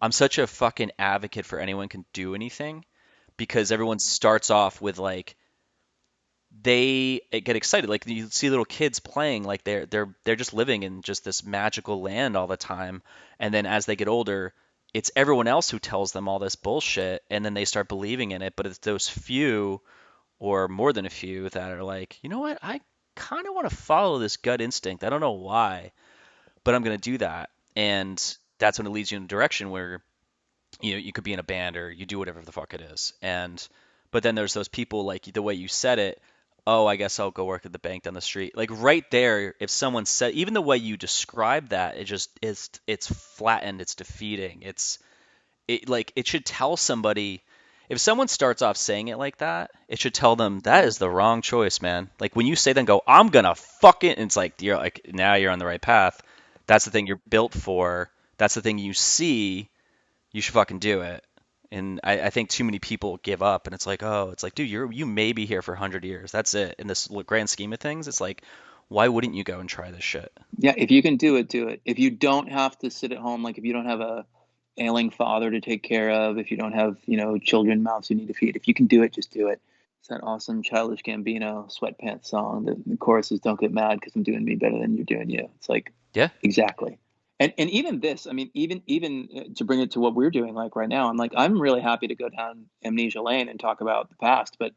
I'm such a fucking advocate for anyone can do anything because everyone starts off with like they get excited. Like you see little kids playing, like they're just living in just this magical land all the time. And then as they get older, it's everyone else who tells them all this bullshit, and then they start believing in it. But it's those few, or more than a few, that are like, you know what, I kind of want to follow this gut instinct. I don't know why, but I'm gonna do that. And that's when it leads you in a direction where you could be in a band or you do whatever the fuck it is. And but then there's those people like the way you said it, oh, I guess I'll go work at the bank down the street. Like right there, if someone said, even the way you describe that, it just is, it's flattened, it's defeating. It should tell somebody, if someone starts off saying it like that, it should tell them that is the wrong choice, man. Like when you say then go, I'm gonna fuck it, and it's like you're like now you're on the right path. That's the thing you're built for. That's the thing you see, you should fucking do it. And I think too many people give up, and it's like, oh, it's like, dude, you may be here for 100 years. That's it. In this grand scheme of things, it's like, why wouldn't you go and try this shit? Yeah, if you can do it, do it. If you don't have to sit at home, like if you don't have a ailing father to take care of, if you don't have, children, mouths you need to feed, if you can do it, just do it. It's that awesome Childish Gambino sweatpants song. The chorus is "Don't get mad because I'm doing me better than you're doing you." It's like Yeah. exactly. And even this, I mean, even to bring it to what we're doing, like right now, I'm really happy to go down amnesia lane and talk about the past, but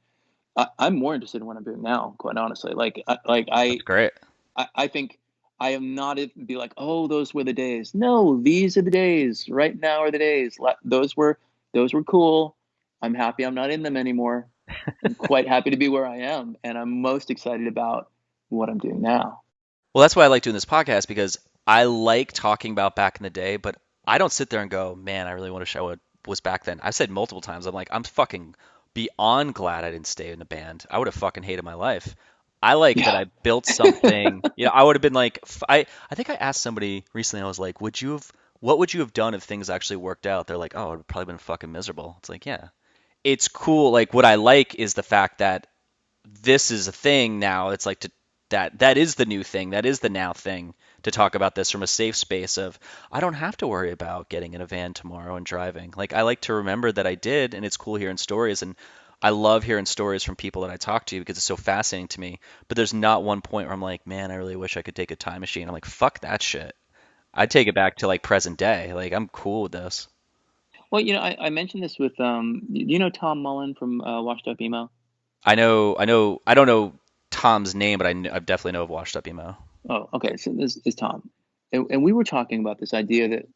I'm more interested in what I'm doing now, quite honestly. That's great. I think I am not be like, oh, those were the days. No, these are the days. Right now are the days. Those were cool. I'm happy I'm not in them anymore. I'm quite happy to be where I am, and I'm most excited about what I'm doing now. Well, that's why I like doing this podcast because I like talking about back in the day, but I don't sit there and go, man, I really want to show what was back then. I've said multiple times, I'm like, I'm fucking beyond glad I didn't stay in the band. I would have fucking hated my life. I like that Yeah. I built something. I would have been like, I think I asked somebody recently, I was like, what would you have done if things actually worked out? They're like, oh, it would have probably been fucking miserable. It's like, yeah. It's cool. Like, what I like is the fact that this is a thing now. It's like that is the new thing. That is the now thing to talk about this from a safe space of I don't have to worry about getting in a van tomorrow and driving. Like I like to remember that I did, and it's cool hearing stories, and I love hearing stories from people that I talk to because it's so fascinating to me. But there's not one point where I'm like, man, I really wish I could take a time machine. I'm like, fuck that shit. I'd take it back to like present day. Like I'm cool with this. Well, I mentioned this with you know Tom Mullen from Washed Up Emo. I don't know Tom's name, but I definitely know of Washed Up Emo. Oh, okay. So this is Tom, and we were talking about this idea that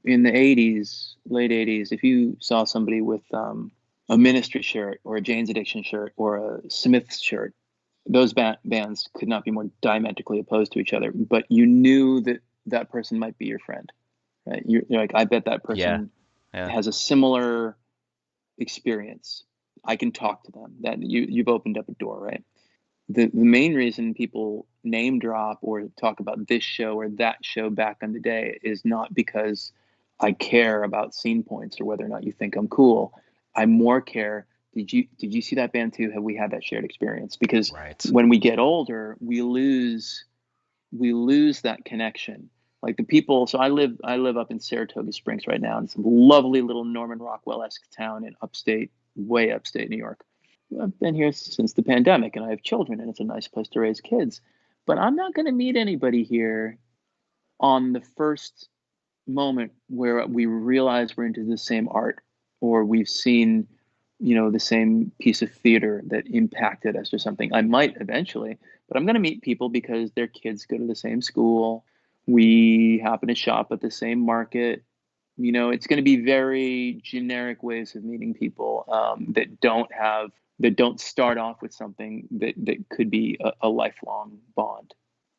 in the '80s, late '80s, if you saw somebody with a Ministry shirt or a Jane's Addiction shirt or a Smiths shirt, those bands could not be more diametrically opposed to each other. But you knew that that person might be your friend, right? You're like, I bet that Yeah, person yeah. has a similar experience. I can talk to them. That you've opened up a door, right? The main reason people name drop or talk about this show or that show back in the day is not because I care about scene points or whether or not you think I'm cool. I more care, did you see that band too? Have we had that shared experience? Because Right. when we get older, we lose that connection. Like the people, so I live up in Saratoga Springs right now, and it's a lovely little Norman Rockwell-esque town in upstate, way upstate New York. I've been here since the pandemic, and I have children, and it's a nice place to raise kids. But I'm not going to meet anybody here on the first moment where we realize we're into the same art, or we've seen, the same piece of theater that impacted us or something. I might eventually, but I'm going to meet people because their kids go to the same school. We happen to shop at the same market. It's going to be very generic ways of meeting people that don't start off with something that could be a lifelong bond.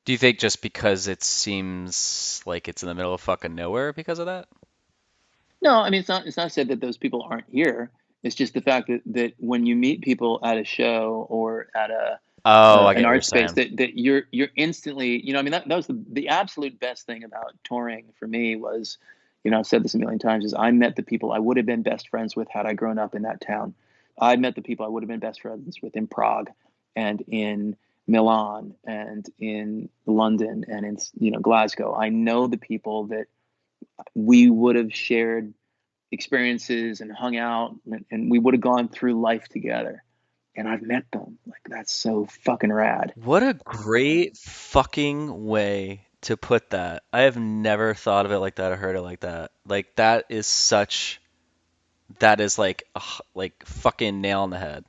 Do you think just because it seems like it's in the middle of fucking nowhere because of that? No, I mean it's not said that those people aren't here. It's just the fact that when you meet people at a show or at Oh, I an get what you're art space, saying. that you're instantly, I mean that was the absolute best thing about touring for me was, I've said this a million times, is I met the people I would have been best friends with had I grown up in that town. I met the people I would have been best friends with in Prague and in Milan and in London and in Glasgow. I know the people that we would have shared experiences and hung out, and we would have gone through life together. And I've met them. Like, that's so fucking rad. What a great fucking way to put that. I have never thought of it like that or heard it like that. Like that is like fucking nail on the head.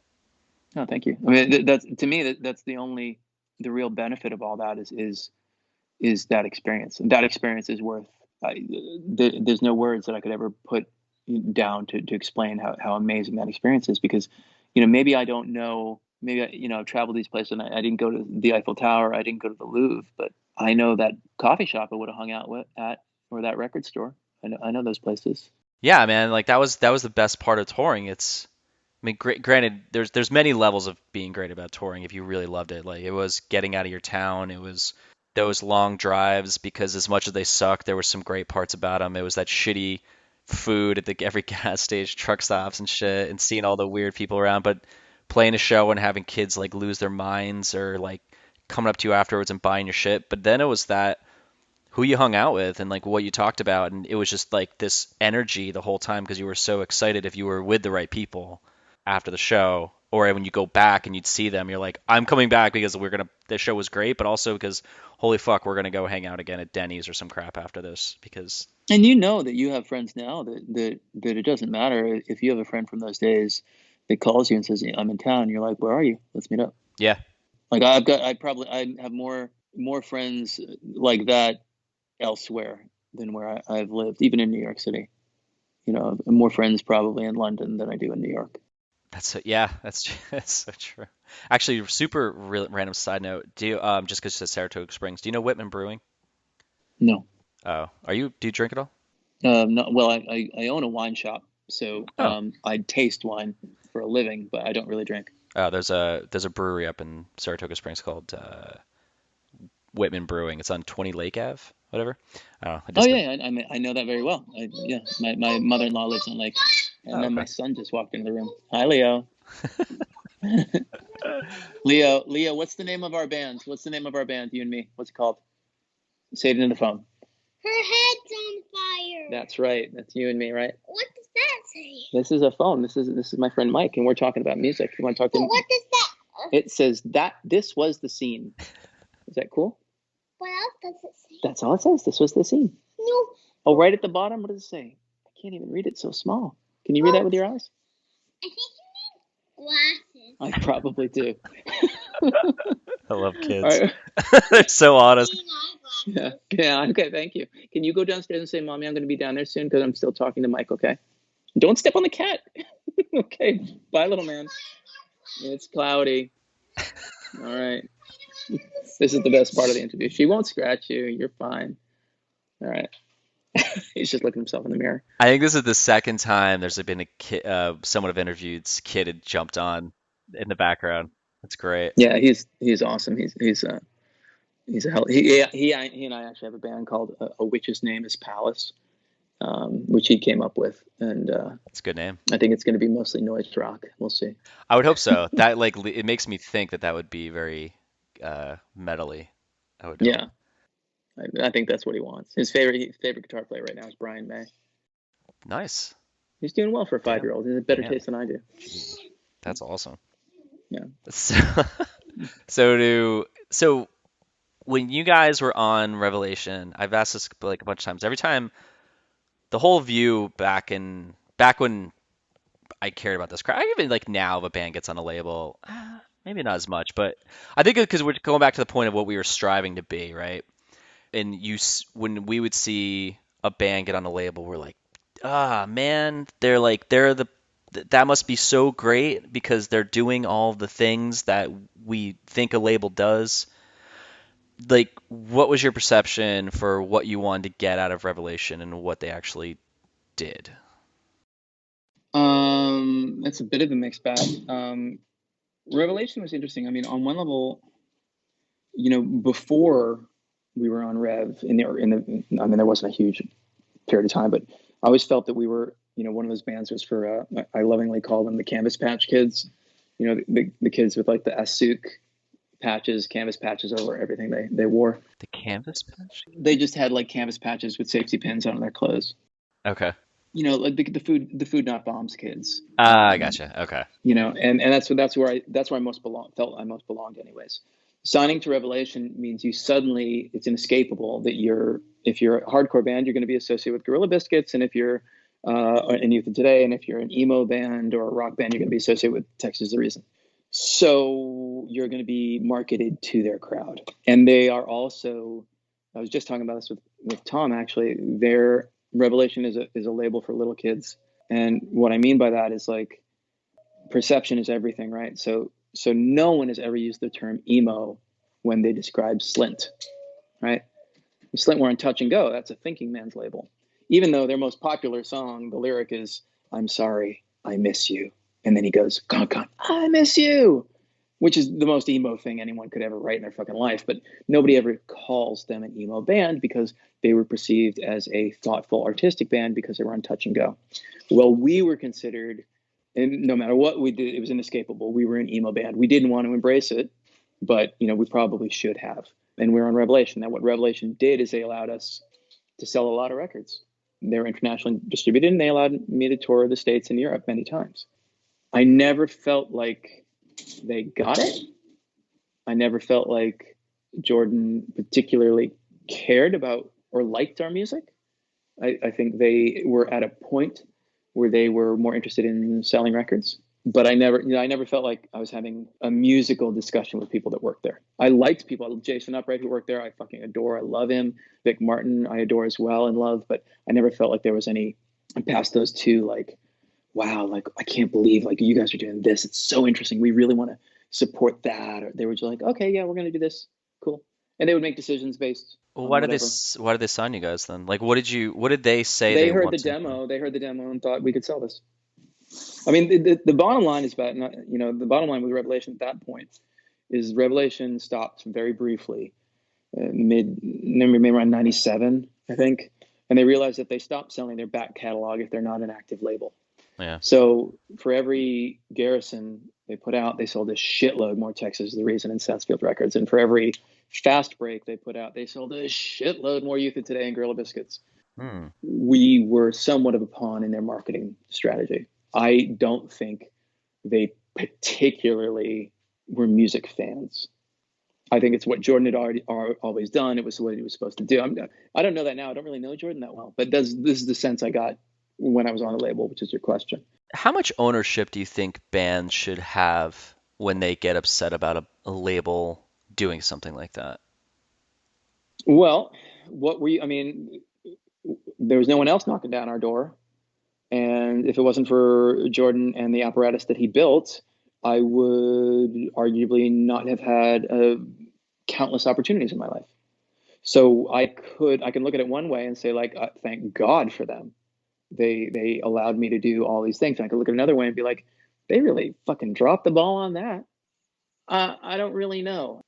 No, thank you. I mean, that's to me that's the real benefit of all that is that experience, and that experience is worth. There's no words that I could ever put down to explain how amazing that experience is, because maybe I don't know, maybe I've traveled these places and I didn't go to the Eiffel Tower, I didn't go to the Louvre, but I know that coffee shop I would have hung out at, or that record store. I know those places. Yeah, man, like that was the best part of touring. I mean, granted, there's many levels of being great about touring if you really loved it. Like it was getting out of your town. It was those long drives because as much as they suck, there were some great parts about them. It was that shitty food at every gas station, truck stops and shit, and seeing all the weird people around. But playing a show and having kids like lose their minds or like coming up to you afterwards and buying your shit. But then it was that who you hung out with and like what you talked about, and it was just like this energy the whole time because you were so excited if you were with the right people after the show, or when you go back and you'd see them, you're like, I'm coming back because the show was great, but also because holy fuck, we're gonna go hang out again at Denny's or some crap after this because And that you have friends now that it doesn't matter if you have a friend from those days that calls you and says, I'm in town. You're like, where are you? Let's meet up. yeah, Like I have more more friends like that elsewhere than where I've lived, even in New York City. You know, more friends probably in London than I do in New York. Yeah, that's so true. Actually, super random side note. Do you just because it's Saratoga Springs, do you know Whitman Brewing? No. Oh, do you drink at all? No, well, I own a wine shop, so Oh, I taste wine for a living, but I don't really drink. oh, there's a brewery up in Saratoga Springs called Whitman Brewing. It's on 20 Lake Ave, whatever. I don't know. I Oh just yeah, I know that very well. Yeah, my mother-in-law lives on Lake, and Oh, then okay. my son just walked into the room. Hi, Leo. Leo, what's the name of our band? What's the name of our band? You and me. What's it called? Say it into the phone. Her head's on fire. That's right. That's you and me, right? What does that say? This is a phone. This is my friend Mike, and we're talking about music. You want to talk to him? What does that? It says that this was the scene. Is that cool? What else does it say? That's all it says. This was the scene. No. Oh, right at the bottom. What does it say? I can't even read it. So small. Can you read that with your eyes? I think you need glasses. I probably do. I love All kids. right. They're so honest. Green eyeglasses. Yeah. Yeah. Okay. Thank you. Can you go downstairs and say, "Mommy, I'm going to be down there soon because I'm still talking to Mike." Okay. Don't step on the cat. Okay. Bye, little man. It's cloudy. All right. This is the best part of the interview. She won't scratch you. You're fine. All right. He's just looking himself in the mirror. I think this is the second time there's been a kid, someone I've interviewed's kid had jumped on in the background. That's great. Yeah, he's awesome. He's a hell. He and I actually have a band called A Witch's Name is Palace, which he came up with, and It's a good name. I think it's going to be mostly noise rock. We'll see. I would hope so. That it makes me think that would be very metally. I would hope. Yeah, I think that's what he wants. His favorite guitar player right now is Brian May. Nice. He's doing well for a Damn. 5-year-old. He has better Damn. taste than I do. Jeez. That's awesome. Yeah. So when you guys were on Revelation, I've asked this like a bunch of times. Every time the whole view back when I cared about this crowd, even like now if a band gets on a label, maybe not as much, but I think because we're going back to the point of what we were striving to be, right? And when we would see a band get on a label, we're like, man, that must be so great because they're doing all the things that we think a label does. Like, what was your perception for what you wanted to get out of Revelation and what they actually did? That's a bit of a mixed bag. Revelation was interesting. I mean, on one level, before we were on Rev, I mean, there wasn't a huge period of time, but I always felt that we were, one of those bands was for, I lovingly call them the Canvas Patch Kids, the kids with like the Asuk patches, canvas patches over everything they wore. The canvas patch? They just had like canvas patches with safety pins on their clothes. Okay. Like the food not bombs kids. I gotcha. Okay. And that's where I most felt I most belonged anyways. Signing to Revelation means it's inescapable that if you're a hardcore band, you're going to be associated with Gorilla Biscuits, and if you're in Youth of Today, and if you're an emo band or a rock band, you're going to be associated with Texas the Reason. So you're going to be marketed to their crowd, and they are also. I was just talking about this with Tom actually. Their Revelation is a label for little kids, and what I mean by that is like perception is everything, right? So no one has ever used the term emo when they describe Slint, right? Slint were on Touch and Go. That's a thinking man's label. Even though their most popular song, the lyric is, "I'm sorry, I miss you." And then he goes, "Con, I miss you," which is the most emo thing anyone could ever write in their fucking life. But nobody ever calls them an emo band because they were perceived as a thoughtful, artistic band because they were on Touch and Go. Well, we were considered, and no matter what we did, it was inescapable. We were an emo band. We didn't want to embrace it, but we probably should have. And we're on Revelation. Now, what Revelation did is they allowed us to sell a lot of records. They were internationally distributed, and they allowed me to tour the States and Europe many times. I never felt like they got it. I never felt like Jordan particularly cared about or liked our music. I think they were at a point where they were more interested in selling records. but I never felt like I was having a musical discussion with people that worked there. I liked people. Jason Upright, who worked there, I fucking adore. I love him. Vic Martin, I adore as well and love. But I never felt like there was any past those two. Like, wow, like I can't believe like you guys are doing this. It's so interesting. We really want to support that. Or they were just like, okay, yeah, we're gonna do this. Cool. And they would make decisions based Well, on whatever. why did they sign you guys then? Like, what did they say They they heard the wanted? demo. They heard the demo and thought we could sell this. I mean, the bottom line is that, the bottom line with Revelation at that point is Revelation stopped very briefly, maybe around 97, I think. And they realized that they stopped selling their back catalog if they're not an active label. Yeah. So for every Garrison they put out, they sold a shitload more Texas is the Reason and Satsfield records. And for every Fast Break they put out, they sold a shitload more Youth of Today and Gorilla Biscuits. We were somewhat of a pawn in their marketing strategy. I don't think they particularly were music fans. I think it's what Jordan had always done. It was what he was supposed to do. I don't know that now. I don't really know Jordan that well, but this is the sense I got when I was on the label, which is your question. How much ownership do you think bands should have when they get upset about a label doing something like that? Well, there was no one else knocking down our door. And if it wasn't for Jordan and the apparatus that he built, I would arguably not have had countless opportunities in my life. So I can look at it one way and say, like, thank God for them. They allowed me to do all these things. And I could look at another way and be like, they really fucking dropped the ball on that. I don't really know.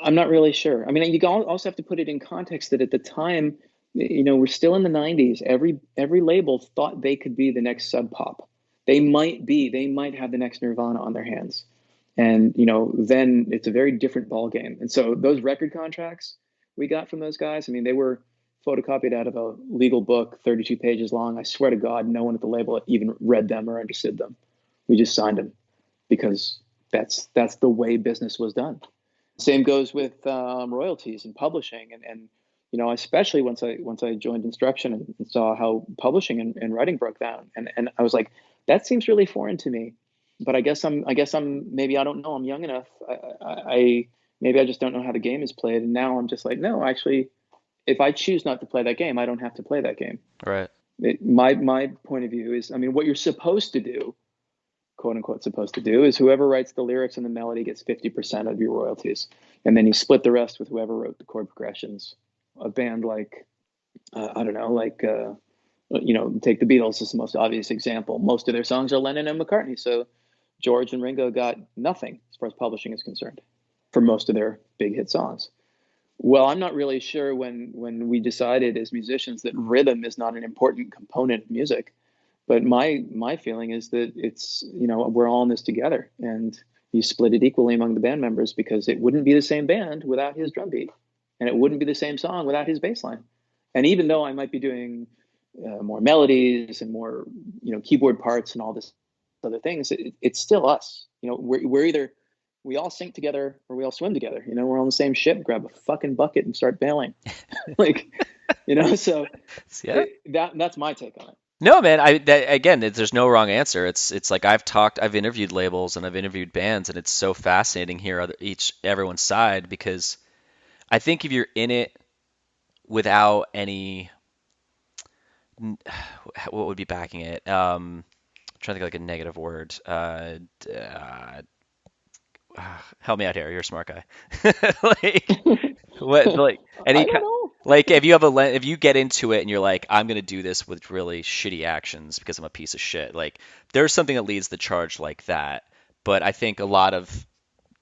I'm not really sure. I mean, you also have to put it in context that at the time, we're still in the 90s. Every label thought they could be the next Sub Pop. They might have the next Nirvana on their hands. And, then it's a very different ball game. And so those record contracts we got from those guys, I mean, they were photocopied out of a legal book, 32 pages long. I swear to God, no one at the label even read them or understood them. We just signed them because that's the way business was done. Same goes with royalties and publishing, and especially once I joined Instruction and saw how publishing and writing broke down, and I was like, that seems really foreign to me. But I guess I'm maybe I don't know, I'm young enough. I maybe I just don't know how the game is played, and now I'm just like, no, actually, if I choose not to play that game, I don't have to play that game. Right. My point of view is, I mean, what you're supposed to do, quote unquote supposed to do, is whoever writes the lyrics and the melody gets 50% of your royalties, and then you split the rest with whoever wrote the chord progressions. A band like I don't know, like take the Beatles as the most obvious example. Most of their songs are Lennon and McCartney, so George and Ringo got nothing as far as publishing is concerned for most of their big hit songs. Well, I'm not really sure when we decided as musicians that rhythm is not an important component of music. But my feeling is that it's, we're all in this together, and you split it equally among the band members, because it wouldn't be the same band without his drum beat, and it wouldn't be the same song without his bass line. And even though I might be doing more melodies and more, keyboard parts and all this other things, it's still us. We're either we all sink together or we all swim together. We're on the same ship. Grab a fucking bucket and start bailing. So Yeah. That's my take on it. No, man. Again, there's no wrong answer. It's like I've interviewed labels and I've interviewed bands, and it's so fascinating here everyone's side, because I think if you're in it without any, what would be backing it? I'm trying to think like a negative word. Help me out here. You're a smart guy. Like what? Like any I don't know. Like if you get into it and you're like, I'm gonna do this with really shitty actions because I'm a piece of shit. Like there's something that leads the charge like that. But I think a lot of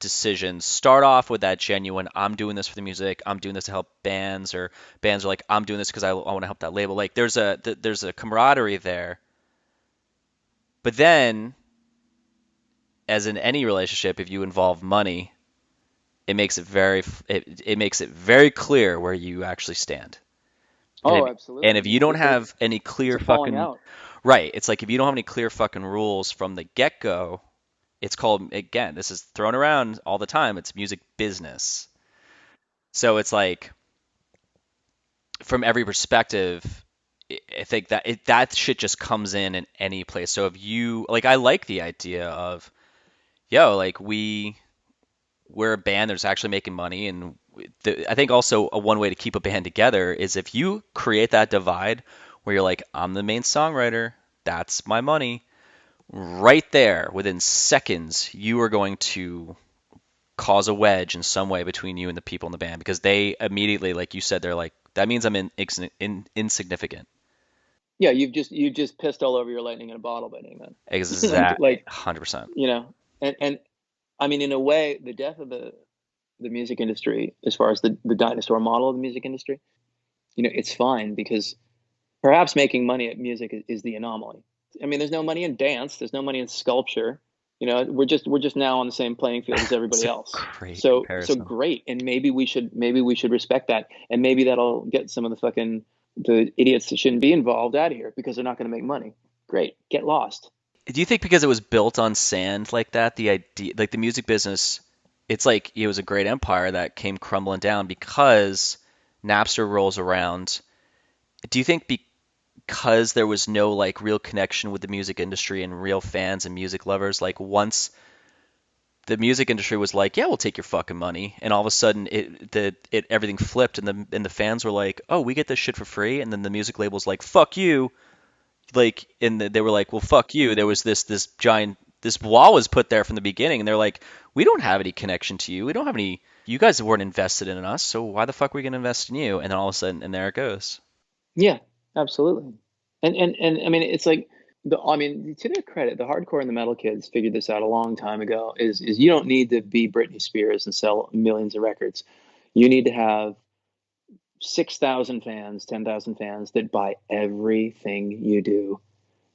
decisions start off with that genuine, I'm doing this for the music, I'm doing this to help bands, or bands are like, I'm doing this because I want to help that label. Like there's a camaraderie there. But then, as in any relationship, if you involve money, it makes it very clear where you actually stand. Oh, absolutely. And if you don't have any clear fucking out. Right, it's like if you don't have any clear fucking rules from the get-go, it's called, again, this is thrown around all the time, it's music business. So it's like, from every perspective, I think that that shit just comes in any place. So if you like, I like the idea of, yo, like we're a band that's actually making money, and I think also one way to keep a band together is if you create that divide where you're like, I'm the main songwriter, that's my money. Right there, within seconds, you are going to cause a wedge in some way between you and the people in the band because they immediately, like you said, they're like, that means I'm insignificant. Yeah, you just pissed all over your lightning in a bottle by doing that. Exact, Like 100%. you know, and I mean, in a way, the death of the music industry, as far as the dinosaur model of the music industry, it's fine because perhaps making money at music is the anomaly. I mean, there's no money in dance, there's no money in sculpture. We're just now on the same playing field as It's everybody a else. great So comparison. great, and maybe we should respect that, and maybe that'll get some of the idiots that shouldn't be involved out of here because they're not going to make money. Great, get lost. Do you think because it was built on sand like that, the idea, like the music business, it's like it was a great empire that came crumbling down because Napster rolls around? Do you think because there was no like real connection with the music industry and real fans and music lovers, like once the music industry was like, yeah, we'll take your fucking money, and all of a sudden everything flipped, and the fans were like, oh, we get this shit for free, and then the music label's like, fuck you, like, and they were like, well, fuck you. There was this giant this wall was put there from the beginning, and they're like, we don't have any connection to you. We don't have any. You guys weren't invested in us, so why the fuck are we gonna invest in you? And then all of a sudden, and there it goes. Yeah, absolutely. And I mean, it's like I mean, to their credit, the hardcore and the metal kids figured this out a long time ago. Is you don't need to be Britney Spears and sell millions of records. You need to have 6,000 fans, 10,000 fans that buy everything you do,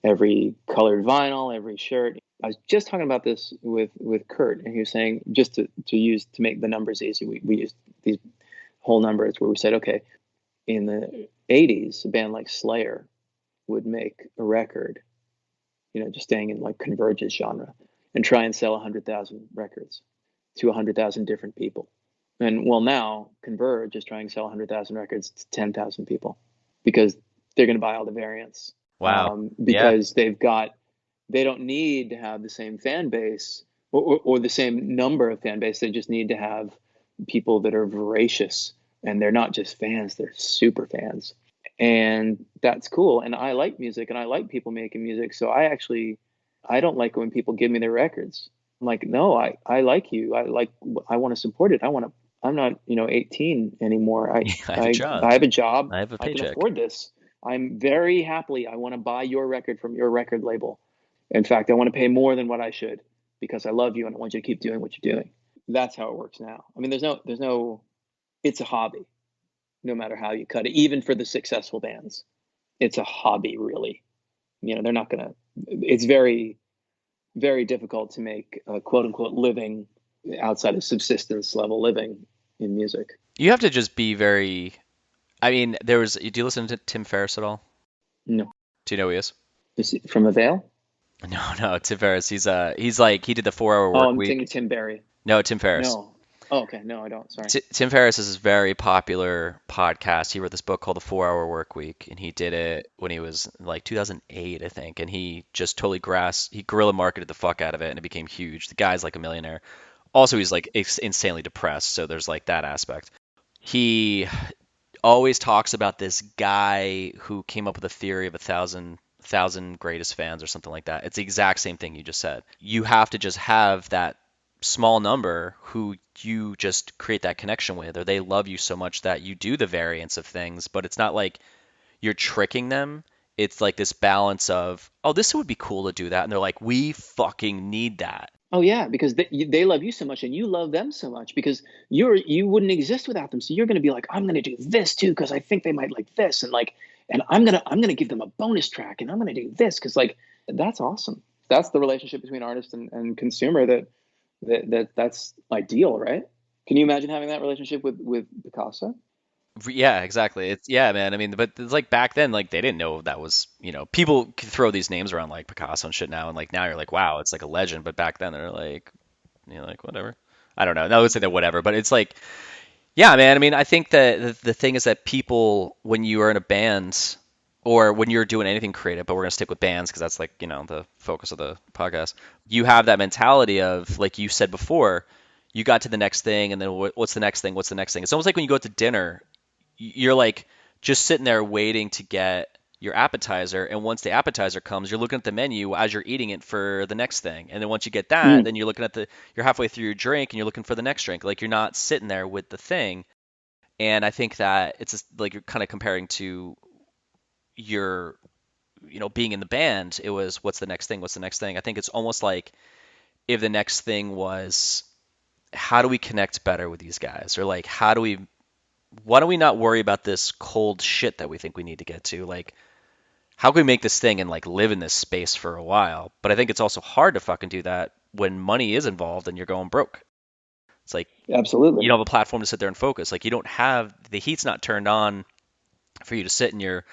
every colored vinyl, every shirt. I was just talking about this with Kurt, and he was saying just to make the numbers easy, we used these whole numbers where we said, okay, in the 80s, a band like Slayer would make a record, just staying in like Converge's genre, and try and sell 100,000 records to 100,000 different people. And well, now Converge is trying to sell 100,000 records to 10,000 people because they're going to buy all the variants. Wow. Yeah. Because they don't need to have the same fan base or the same number of fan base. They just need to have people that are voracious, and they're not just fans, they're super fans. And that's cool. And I like music, and I like people making music. So I don't like when people give me their records. I'm like, no, I like you. I want to support it. I'm not, 18 anymore. I have a job. I have a job. I have a I can paycheck. afford this. I'm very happily, I want to buy your record from your record label. In fact, I want to pay more than what I should because I love you and I want you to keep doing what you're doing. That's how it works now. I mean, it's a hobby, no matter how you cut it. Even for the successful bands, it's a hobby, really. They're not gonna. It's very, very difficult to make a quote unquote living outside of subsistence level living in music. You have to just be very. I mean, do you listen to Tim Ferriss at all? No. Do you know who he is? Is he from Avail? No, Tim Ferriss. He's like he did the 4 Hour Work Oh, I'm Week. thinking Tim Barry. No, Tim Ferriss. No. Oh, okay. No, I don't. Sorry. Tim Ferriss is this very popular podcast. He wrote this book called The 4 Hour Work Week, and he did it when he was like 2008, I think. And he just totally he guerrilla marketed the fuck out of it, and it became huge. The guy's like a millionaire. Also, he's like insanely depressed, so there's like that aspect. He always talks about this guy who came up with a theory of 1,000 greatest fans or something like that. It's the exact same thing you just said. You have to just have that small number who you just create that connection with, or they love you so much that you do the variance of things, but it's not like you're tricking them. It's like this balance of, oh, this would be cool to do that, and they're like, we fucking need that. Oh yeah, because they love you so much and you love them so much because you wouldn't exist without them. So you're going to be like, I'm going to do this too because I think they might like this, and I'm gonna give them a bonus track, and I'm gonna do this because like that's awesome. That's the relationship between artist and consumer that's ideal, right? Can you imagine having that relationship with Picasso? Yeah, exactly. Yeah, man. I mean, but it's like back then, like they didn't know that was, people could throw these names around like Picasso and shit now, and like now you're like, wow, it's like a legend. But back then they're like, like whatever. I don't know. I would say that whatever, but it's like, yeah, man. I mean, I think that the thing is that people, when you are in a band, or when you're doing anything creative, but we're gonna stick with bands because that's like, the focus of the podcast. You have that mentality of, like you said before, you got to the next thing, and then what's the next thing? What's the next thing? It's almost like when you go out to dinner, you're like just sitting there waiting to get your appetizer, and once the appetizer comes, you're looking at the menu as you're eating it for the next thing, and then once you get that, then you're looking at you're halfway through your drink, and you're looking for the next drink. Like, you're not sitting there with the thing. And I think that it's like you're kind of comparing to your, being in the band. It was, what's the next thing? What's the next thing? I think it's almost like if the next thing was, how do we connect better with these guys? Or like, why don't we not worry about this cold shit that we think we need to get to? Like, how can we make this thing and like live in this space for a while? But I think it's also hard to fucking do that when money is involved and you're going broke. It's like, Absolutely. you don't have a platform to sit there and focus. Like, you don't have, the heat's not turned on for you to sit in your,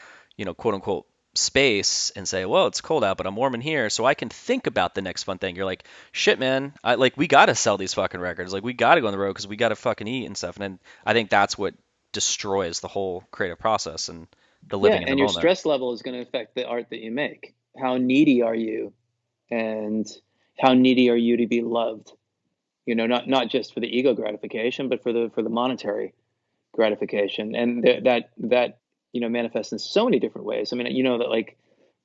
quote unquote space and say, well, it's cold out, but I'm warm in here, so I can think about the next fun thing. You're like, shit, man, we got to sell these fucking records. Like, we got to go on the road because we got to fucking eat and stuff. And then I think that's what destroys the whole creative process and the living in the and your moment. stress level is going to affect the art that you make. How needy are you, and how needy are you to be loved? Not just for the ego gratification, but for the monetary gratification, and that manifests in so many different ways. I mean, that, like,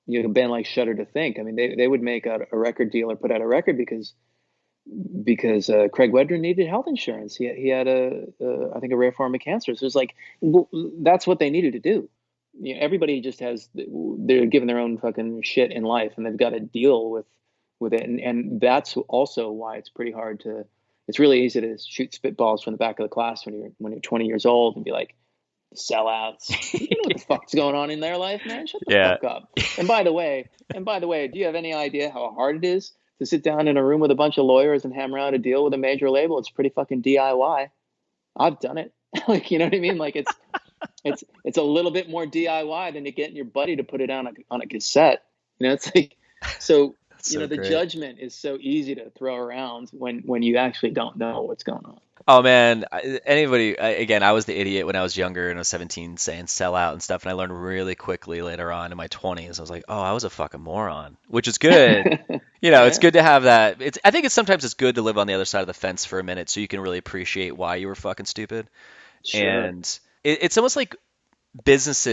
a band like Shudder to Think. I mean, they would make out a record deal or put out a record because Craig Wedren needed health insurance. He had I think a rare form of cancer. So it's like, well, that's what they needed to do. Everybody just they're given their own fucking shit in life, and they've got to deal with it. And that's also why it's pretty hard to. It's really easy to shoot spitballs from the back of the class when you're 20 years old and be like, sellouts. You know what the fuck's going on in their life, man? Shut the fuck up. And by the way, do you have any idea how hard it is to sit down in a room with a bunch of lawyers and hammer out a deal with a major label? It's pretty fucking DIY. I've done it. Like, you know what I mean? Like, it's a little bit more DIY than to get your buddy to put it on a cassette. It's like, so the great. judgment is so easy to throw around when you actually don't know what's going on. Oh man, again, I was the idiot when I was younger and I was 17 saying sell out and stuff, and I learned really quickly later on in my 20s. I was like, oh, I was a fucking moron, which is good. It's good to have that. I think sometimes it's good to live on the other side of the fence for a minute so you can really appreciate why you were fucking stupid. Sure. And it's almost like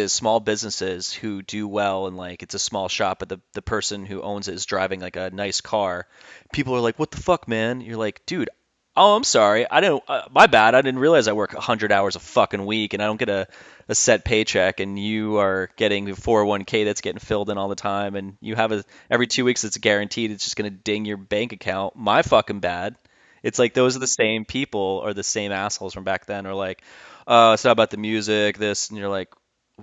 small businesses who do well, and like it's a small shop, but the person who owns it is driving like a nice car. People are like, what the fuck, man? You're like, dude, oh, I'm sorry. I don't. My bad. I didn't realize I work 100 hours a fucking week and I don't get a set paycheck. And you are getting a 401k that's getting filled in all the time. And you have every 2 weeks it's guaranteed. It's just gonna ding your bank account. My fucking bad. It's like those are the same people or the same assholes from back then. Are like, it's not about the music, this, and you're like,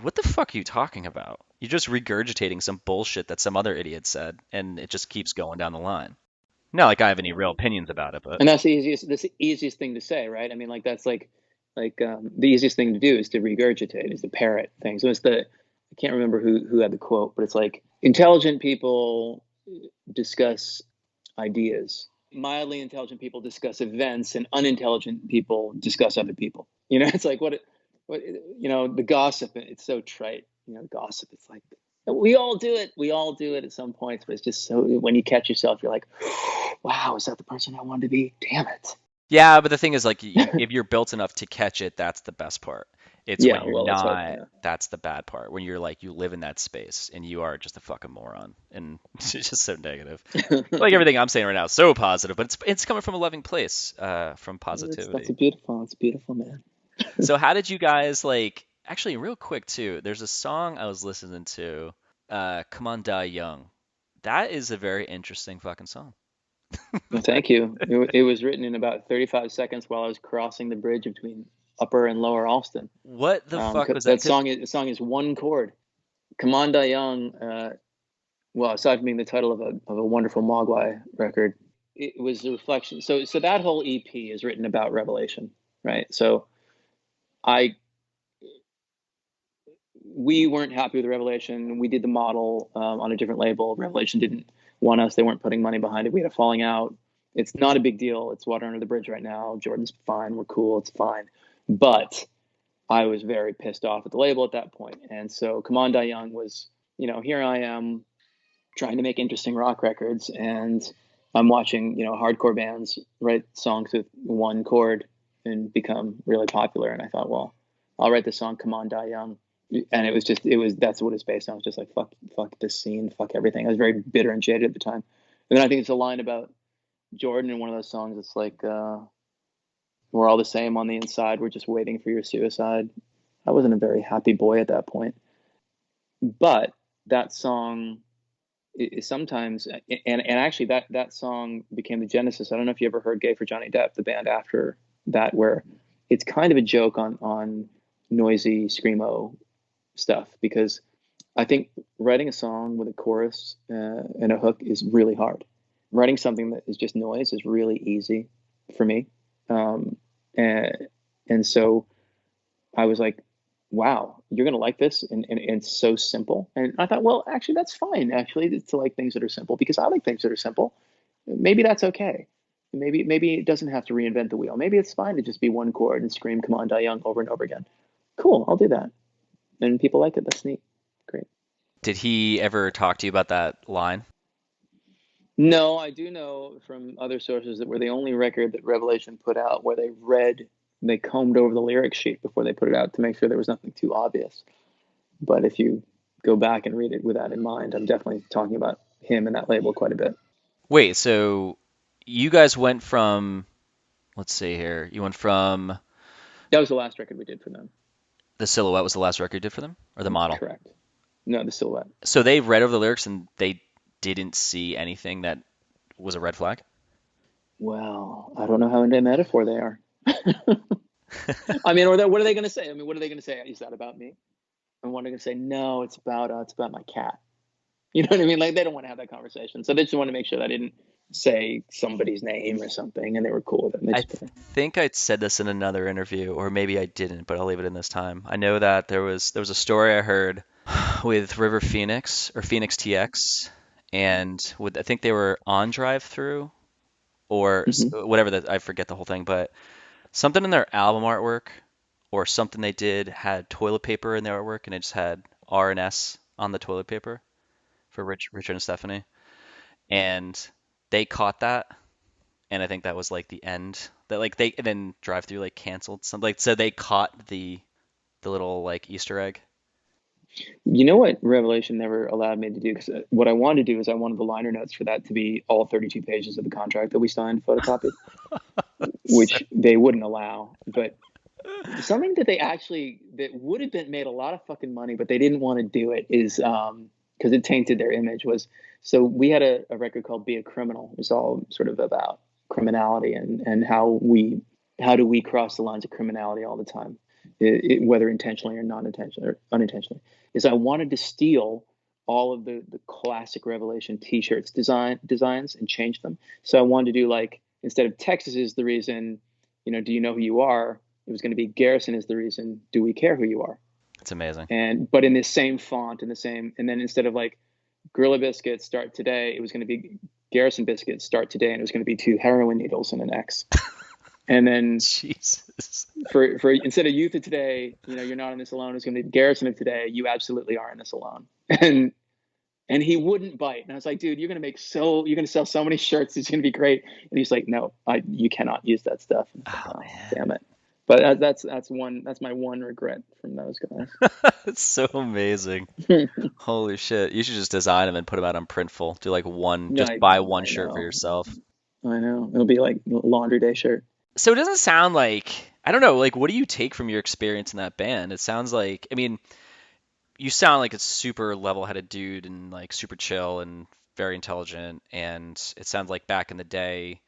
what the fuck are you talking about? You're just regurgitating some bullshit that some other idiot said, and it just keeps going down the line. Not like I have any real opinions about it, but and that's the easiest thing to say, right? I mean, like, that's like the easiest thing to do is to regurgitate, is to parrot things. So I can't remember who had the quote, but it's like, intelligent people discuss ideas, mildly intelligent people discuss events, and unintelligent people discuss other people. It's like what the gossip. It's so trite. Gossip. It's like, we all do it. We all do it at some points, but it's just so, when you catch yourself, you're like, wow, is that the person I wanted to be? Damn it. Yeah, but the thing is, like, if you're built enough to catch it, that's the best part. It's when you're not, that's the bad part. When you're like, you live in that space and you are just a fucking moron, and it's just so negative. Like everything I'm saying right now is so positive, but it's coming from a loving place, from positivity. That's beautiful. It's beautiful, man. So how did you guys, like, actually real quick too, there's a song I was listening to, Come On Die Young. That is a very interesting fucking song. Well, thank you. It was written in about 35 seconds while I was crossing the bridge between Upper and Lower Alston. What the fuck was that? The song is one chord. Come On Die Young, well, aside from being the title of a wonderful Mogwai record, it was a reflection. So that whole EP is written about revelation, right? So we weren't happy with the Revelation. We did the model on a different label. Revelation didn't want us. They weren't putting money behind it. We had a falling out. It's not a big deal. It's water under the bridge right now. Jordan's fine. We're cool. It's fine. But I was very pissed off at the label at that point. And so Come On Die Young was, here I am trying to make interesting rock records, and I'm watching, hardcore bands write songs with one chord and become really popular. And I thought, well, I'll write the song Come On Die Young. And that's what it's based on. I was just like, fuck this scene, fuck everything. I was very bitter and jaded at the time. And then I think it's a line about Jordan in one of those songs. It's like, we're all the same on the inside. We're just waiting for your suicide. I wasn't a very happy boy at that point. But that song is sometimes, and actually that song became the genesis. I don't know if you ever heard Gay for Johnny Depp, the band after that, where it's kind of a joke on noisy screamo stuff, because I think writing a song with a chorus and a hook is really hard. Writing something that is just noise is really easy for me. And so I was like, wow, you're going to like this. And it's so simple. And I thought, well, actually, that's fine, actually, to like things that are simple, because I like things that are simple. Maybe that's okay. Maybe it doesn't have to reinvent the wheel. Maybe it's fine to just be one chord and scream Come On Die Young over and over again. Cool, I'll do that. And people liked it. That's neat. Great. Did he ever talk to you about that line? No, I do know from other sources that we're the only record that Revelation put out where they combed over the lyric sheet before they put it out to make sure there was nothing too obvious. But if you go back and read it with that in mind, I'm definitely talking about him and that label quite a bit. Wait, so you guys went from, let's see here, you went from That was the last record we did for them. The Silhouette was the last record you did for them? Or The Model? Correct. No, The Silhouette. So they read over the lyrics and they didn't see anything that was a red flag? Well, I don't know how into metaphor they are. I mean, what are they going to say? I mean, what are they going to say? Is that about me? And what are they going to say? No, it's about my cat. You know what I mean? Like, they don't want to have that conversation. So they just want to make sure that I didn't say somebody's name or something, and they were cool with it. I think I said this in another interview, or maybe I didn't, but I'll leave it in this time. I know that there was a story I heard with River Phoenix or Phoenix TX, and I think they were on Drive Through or whatever that, I forget the whole thing, but something in their album artwork or something they did had toilet paper in their artwork, and it just had R and S on the toilet paper for Richard and Stephanie, and they caught that, and I think that was like the end. That like they and then Drive Through like canceled something, like, so they caught the little like Easter egg. You know what Revelation never allowed me to do? Because what I wanted to do is I wanted the liner notes for that to be all 32 pages of the contract that we signed photocopied, which they wouldn't allow. But something that that would have been made a lot of fucking money, but they didn't want to do it, is because it tainted their image. So we had a record called Be a Criminal. It was all sort of about criminality and how do we cross the lines of criminality all the time, whether intentionally or non-intentionally or unintentionally. Is I wanted to steal all of the classic Revelation T-shirts designs and change them. So I wanted to do, like, instead of Texas is the reason, do you know who you are? It was going to be Garrison is the reason, do we care who you are? It's amazing. But in the same font, and then instead of like Gorilla Biscuits start today, it was going to be Garrison Biscuits start today, and it was going to be 2 heroin needles and an X. And then Jesus. For instead of Youth of Today, you're not in this alone, it's going to be Garrison of Today, you absolutely are in this alone. And he wouldn't bite. And I was like, dude, you're going to sell so many shirts, it's going to be great. And he's like, no, you cannot use that stuff. Oh, man. Damn it. But that's my one regret from those guys. It's so amazing. Holy shit. You should just design them and put them out on Printful. Do like buy one shirt for yourself. I know. It'll be like a laundry day shirt. So it doesn't sound like, I don't know, like, what do you take from your experience in that band? It sounds like, I mean, you sound like a super level-headed dude and like super chill and very intelligent, and it sounds like back in the day,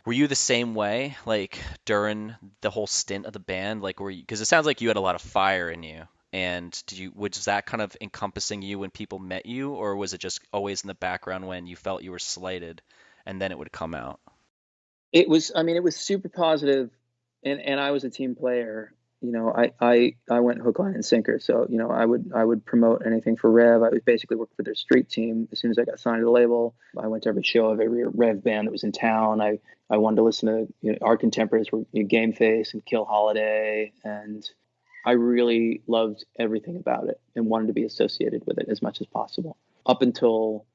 were you the same way, like, during the whole stint of the band? Like, because it sounds like you had a lot of fire in you, and was that kind of encompassing you when people met you, or was it just always in the background when you felt you were slighted, and then it would come out? It was super positive, and I was a team player. I went hook, line, and sinker. So, I would promote anything for Rev. I would basically work for their street team. As soon as I got signed to the label, I went to every show of every Rev band that was in town. I wanted to listen to, our contemporaries were Game Face and Kill Holiday, and I really loved everything about it and wanted to be associated with it as much as possible. Up until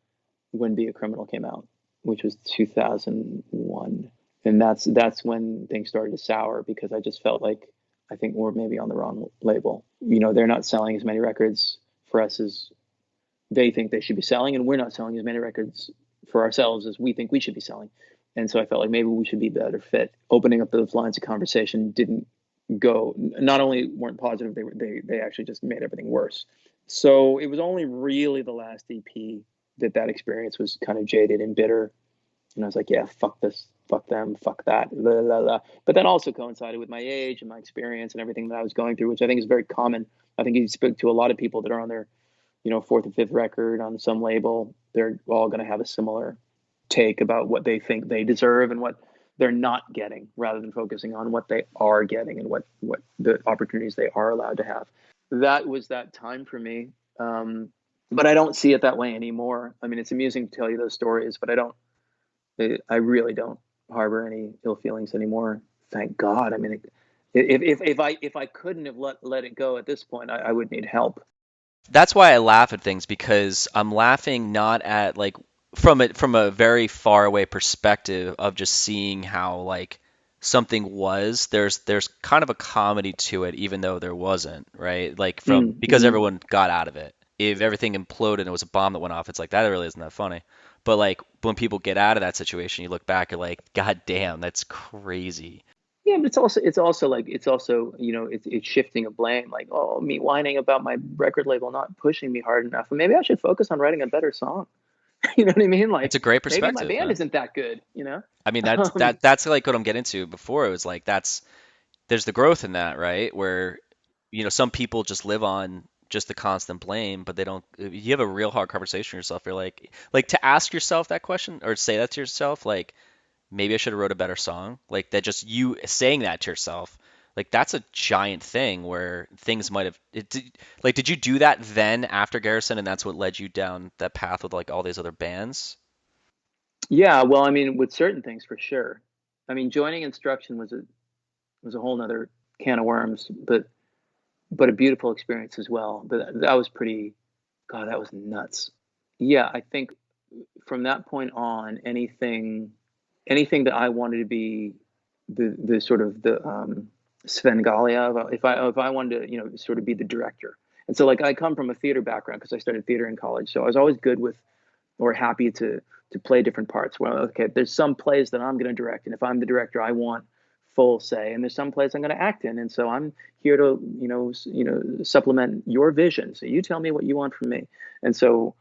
when Be a Criminal came out, which was 2001. And that's when things started to sour, because I just felt like I think we're maybe on the wrong label. They're not selling as many records for us as they think they should be selling, and we're not selling as many records for ourselves as we think we should be selling. And so I felt like maybe we should be better fit. Opening up those lines of conversation didn't go, not only weren't positive, they actually just made everything worse. So it was only really the last EP that experience was kind of jaded and bitter. And I was like, yeah, fuck this, fuck them, fuck that, blah, blah, blah. But that also coincided with my age and my experience and everything that I was going through, which I think is very common. I think you speak to a lot of people that are on their, fourth or fifth record on some label, they're all going to have a similar take about what they think they deserve and what they're not getting, rather than focusing on what they are getting and what the opportunities they are allowed to have. That was that time for me. But I don't see it that way anymore. I mean, it's amusing to tell you those stories, but I really don't harbor any ill feelings anymore. Thank God. I mean, if I couldn't have let it go at this point, I would need help. That's why I laugh at things, because I'm laughing not at like from a very far away perspective of just seeing how like something was. There's kind of a comedy to it, even though there wasn't, right? Like because everyone got out of it. If everything imploded and it was a bomb that went off, it's like that really isn't that funny. But like when people get out of that situation, you look back, you're like, God damn, that's crazy. Yeah, but it's shifting of blame. Like, oh, me whining about my record label not pushing me hard enough. Maybe I should focus on writing a better song. You know what I mean? Like, It's a great maybe my perspective, band man. isn't that good. I mean, that's like what I'm getting to before. It was like there's the growth in that, right? Where some people just live on just the constant blame, but they don't. You have a real hard conversation with yourself. You're like to ask yourself that question or say that to yourself, like maybe I should have wrote a better song. Like that, just you saying that to yourself. Like that's a giant thing where things might have. Did you do that then after Garrison, and that's what led you down that path with like all these other bands? Yeah, well, I mean, with certain things for sure. I mean, joining Instruction was a whole nother can of worms, but a beautiful experience as well. But that was pretty. God, that was nuts. Yeah, I think from that point on, anything that I wanted to be the sort of the Svengalia of, if I wanted to, sort of be the director. And so like I come from a theater background because I studied theater in college, so I was always good with or happy to play different parts. Well, okay, there's some plays that I'm going to direct, and if I'm the director, I want full say. And there's some plays I'm going to act in, and so I'm here to supplement your vision. So you tell me what you want from me. And so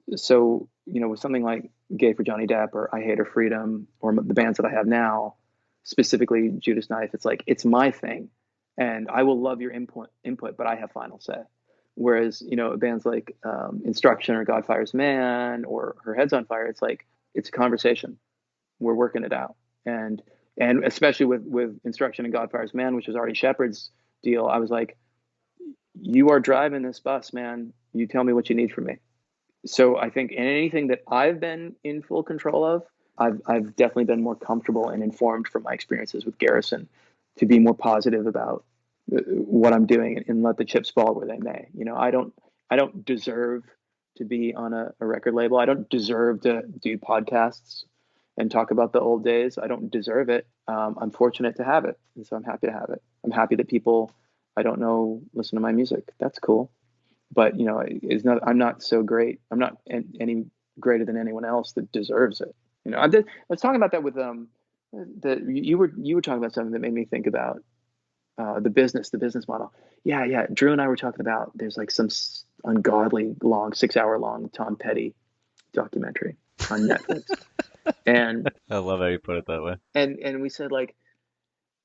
with something like Gay for Johnny Depp or I Hate Her Freedom or the bands that I have now, specifically Judas Knife, it's like it's my thing, and I will love your input, but I have final say. Whereas bands like Instruction or God Fires Man or Her Head's on Fire, it's like it's a conversation. We're working it out, and especially with Instruction and God Fires Man, which was Artie Shepherd's deal, I was like, you are driving this bus, man. You tell me what you need from me. So I think in anything that I've been in full control of, I've definitely been more comfortable and informed from my experiences with Garrison to be more positive about what I'm doing and let the chips fall where they may. I don't deserve to be on a record label. I don't deserve to do podcasts and talk about the old days. I don't deserve it. I'm fortunate to have it, and so I'm happy to have it. I'm happy that people I don't know listen to my music. That's cool. But it's not. I'm not so great. I'm not any greater than anyone else that deserves it. I was talking about that with that you were talking about something that made me think about the business model. Yeah. Drew and I were talking about there's like some ungodly long 6 hour long Tom Petty documentary on Netflix, and I love how you put it that way. and we said like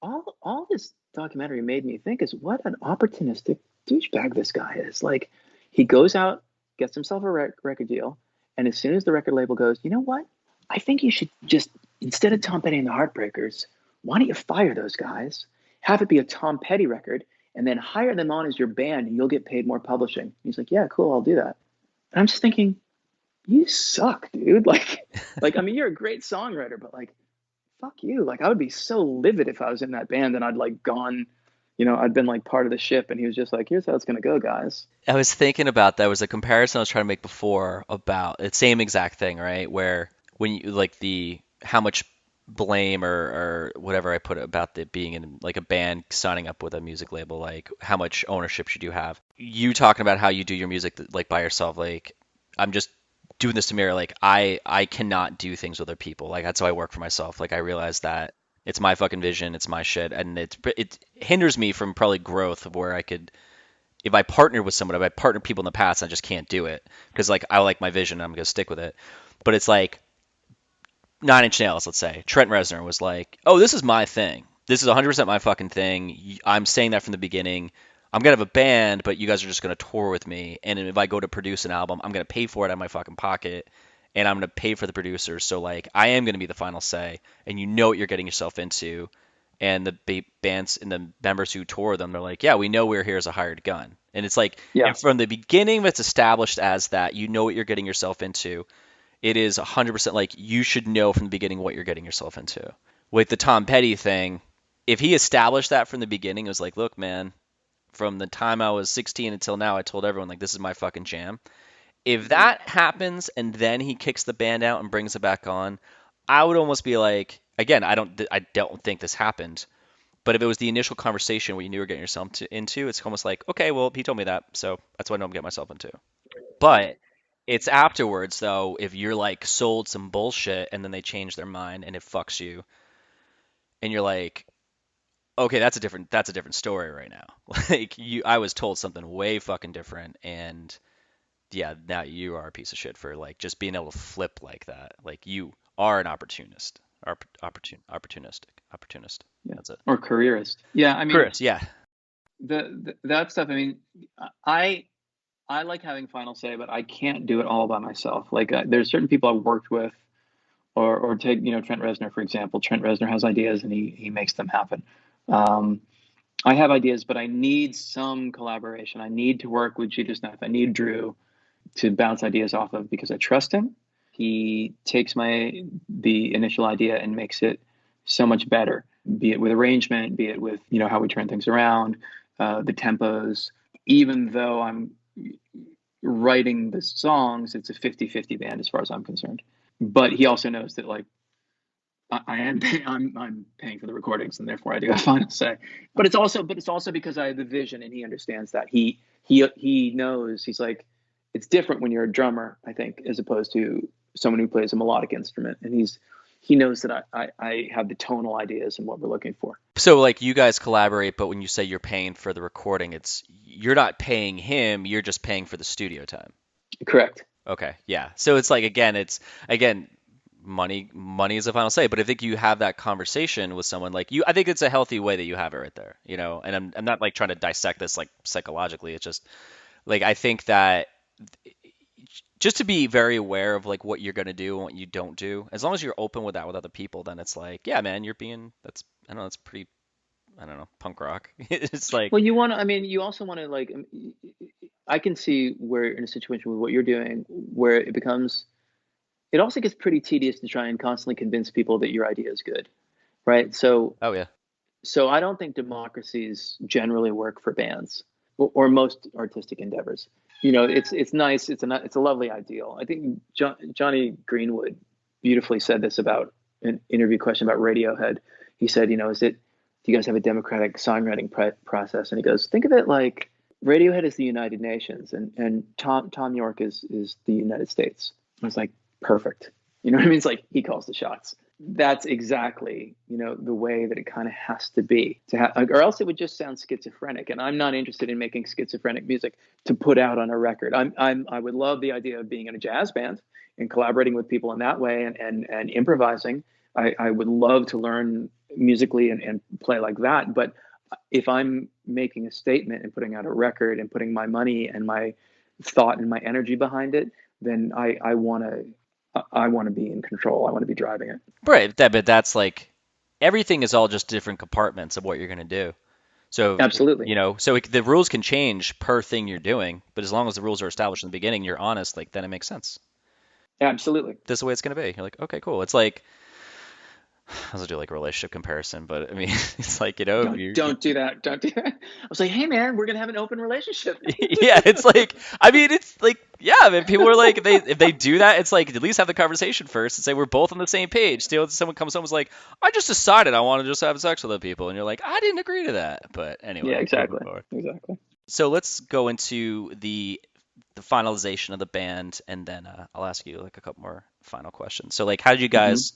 all this documentary made me think is what an opportunistic douchebag this guy is. Like he goes out, gets himself a record deal, and as soon as the record label goes, you know what? I think you should just, instead of Tom Petty and the Heartbreakers, why don't you fire those guys, have it be a Tom Petty record, and then hire them on as your band, and you'll get paid more publishing. He's like, yeah, cool, I'll do that. And I'm just thinking, you suck, dude. Like I mean, you're a great songwriter, but like, fuck you. Like I would be so livid if I was in that band and I'd like gone, I'd been like part of the ship, and he was just like, here's how it's gonna go, guys. I was thinking about that was a comparison I was trying to make before about the same exact thing, right? Where when you like the how much blame or whatever I put about the being in like a band signing up with a music label, like how much ownership should you have? You talking about how you do your music like by yourself, like I'm just doing this to mirror like I cannot do things with other people. Like that's how I work for myself. Like I realize that it's my fucking vision, it's my shit, and it hinders me from probably growth of where I could if I partnered with someone, if I partnered people in the past, I just can't do it because like I like my vision, and I'm gonna stick with it. But it's like Nine Inch Nails, let's say Trent Reznor was like, "Oh, this is my thing. This is 100% my fucking thing. I'm saying that from the beginning. I'm gonna have a band, but you guys are just gonna tour with me. And if I go to produce an album, I'm gonna pay for it out of my fucking pocket, and I'm gonna pay for the producers. So like, I am gonna be the final say, and you know what you're getting yourself into." And the bands and the members who tour them, they're like, "Yeah, we know we're here as a hired gun." And it's like, Yeah. and from the beginning, it's established as that you know what you're getting yourself into. It is 100% like you should know from the beginning what you're getting yourself into. With the Tom Petty thing, if he established that from the beginning, it was like, look, man, from the time I was 16 until now, I told everyone like this is my fucking jam. If that happens and then he kicks the band out and brings it back on, I would almost be like, again, I don't think this happened, but if it was the initial conversation where you knew you were getting yourself into, it's almost like, okay, well, he told me that, so that's what I know I'm getting myself into. But it's afterwards though, if you're like sold some bullshit and then they change their mind and it fucks you, and you're like, okay, that's a different story right now. Like I was told something way fucking different, and yeah, now you are a piece of shit for like just being able to flip like that. Like you are an opportunist, opportunist. Yeah. That's it. Or careerist. Yeah, I mean, Chris, yeah. that stuff. I mean, I I like having final say, but I can't do it all by myself. Like there's certain people I've worked with, or take Trent Reznor for example. Trent Reznor has ideas and he makes them happen. Um, I have ideas, but I need some collaboration. I need to work with Jeter Smith. I need Drew to bounce ideas off of because I trust him. He takes the initial idea and makes it so much better, be it with arrangement, be it with how we turn things around, the tempos. Even though I'm writing the songs, it's a 50-50 band as far as I'm concerned. But he also knows that like I'm paying for the recordings, and therefore I do have final say. But it's also because I have the vision, and he understands that. He knows. He's like, it's different when you're a drummer, I think, as opposed to someone who plays a melodic instrument, and he knows that I have the tonal ideas and what we're looking for. So like you guys collaborate, but when you say you're paying for the recording, it's you're not paying him, you're just paying for the studio time. Correct. Okay, yeah. So it's like again money is the final say, but I think you have that conversation with someone like you. I think it's a healthy way that you have it right there, you know. And I'm not like trying to dissect this like psychologically. It's just like I think that just to be very aware of like what you're gonna do and what you don't do. As long as you're open with that with other people, then it's like, yeah, man, you're being that's I don't know, that's pretty I don't know, punk rock. It's like Well, you want to. I mean, you also want to like. I can see where in a situation with what you're doing, where it becomes. It also gets pretty tedious to try and constantly convince people that your idea is good, right? So oh yeah. So I don't think democracies generally work for bands or most artistic endeavors. It's nice. It's a lovely ideal. I think Johnny Greenwood beautifully said this about an interview question about Radiohead. He said, do you guys have a democratic songwriting process? And he goes, think of it like Radiohead is the United Nations and Tom York is the United States. I was like, perfect. You know what I mean? It's like he calls the shots. That's exactly the way that it kind of has to be to have, or else it would just sound schizophrenic. And I'm not interested in making schizophrenic music to put out on a record. I would love the idea of being in a jazz band and collaborating with people in that way and improvising. I would love to learn musically and play like that. But if I'm making a statement and putting out a record and putting my money and my thought and my energy behind it, then I want to be in control. I want to be driving it. Right, but that's like everything is all just different compartments of what you're gonna do. So Absolutely. the rules can change per thing you're doing, but as long as the rules are established in the beginning, you're honest, like then it makes sense. Absolutely. This is the way it's gonna be. You're like, okay, cool. It's like I was do like a relationship comparison, but I mean, it's like, you know, Don't do that. Don't do that. I was like, hey man, we're gonna have an open relationship. yeah, it's like, I mean, it's like, yeah, I mean, people are like, if they do that, it's like, at least have the conversation first and say we're both on the same page. Still, someone comes home and is like, I just decided I want to just have sex with other people, and you're like, I didn't agree to that. But anyway, Yeah, exactly. moving forward. Exactly. So let's go into the finalization of the band, and then I'll ask you like a couple more final questions. So like, how did you Hmm. guys?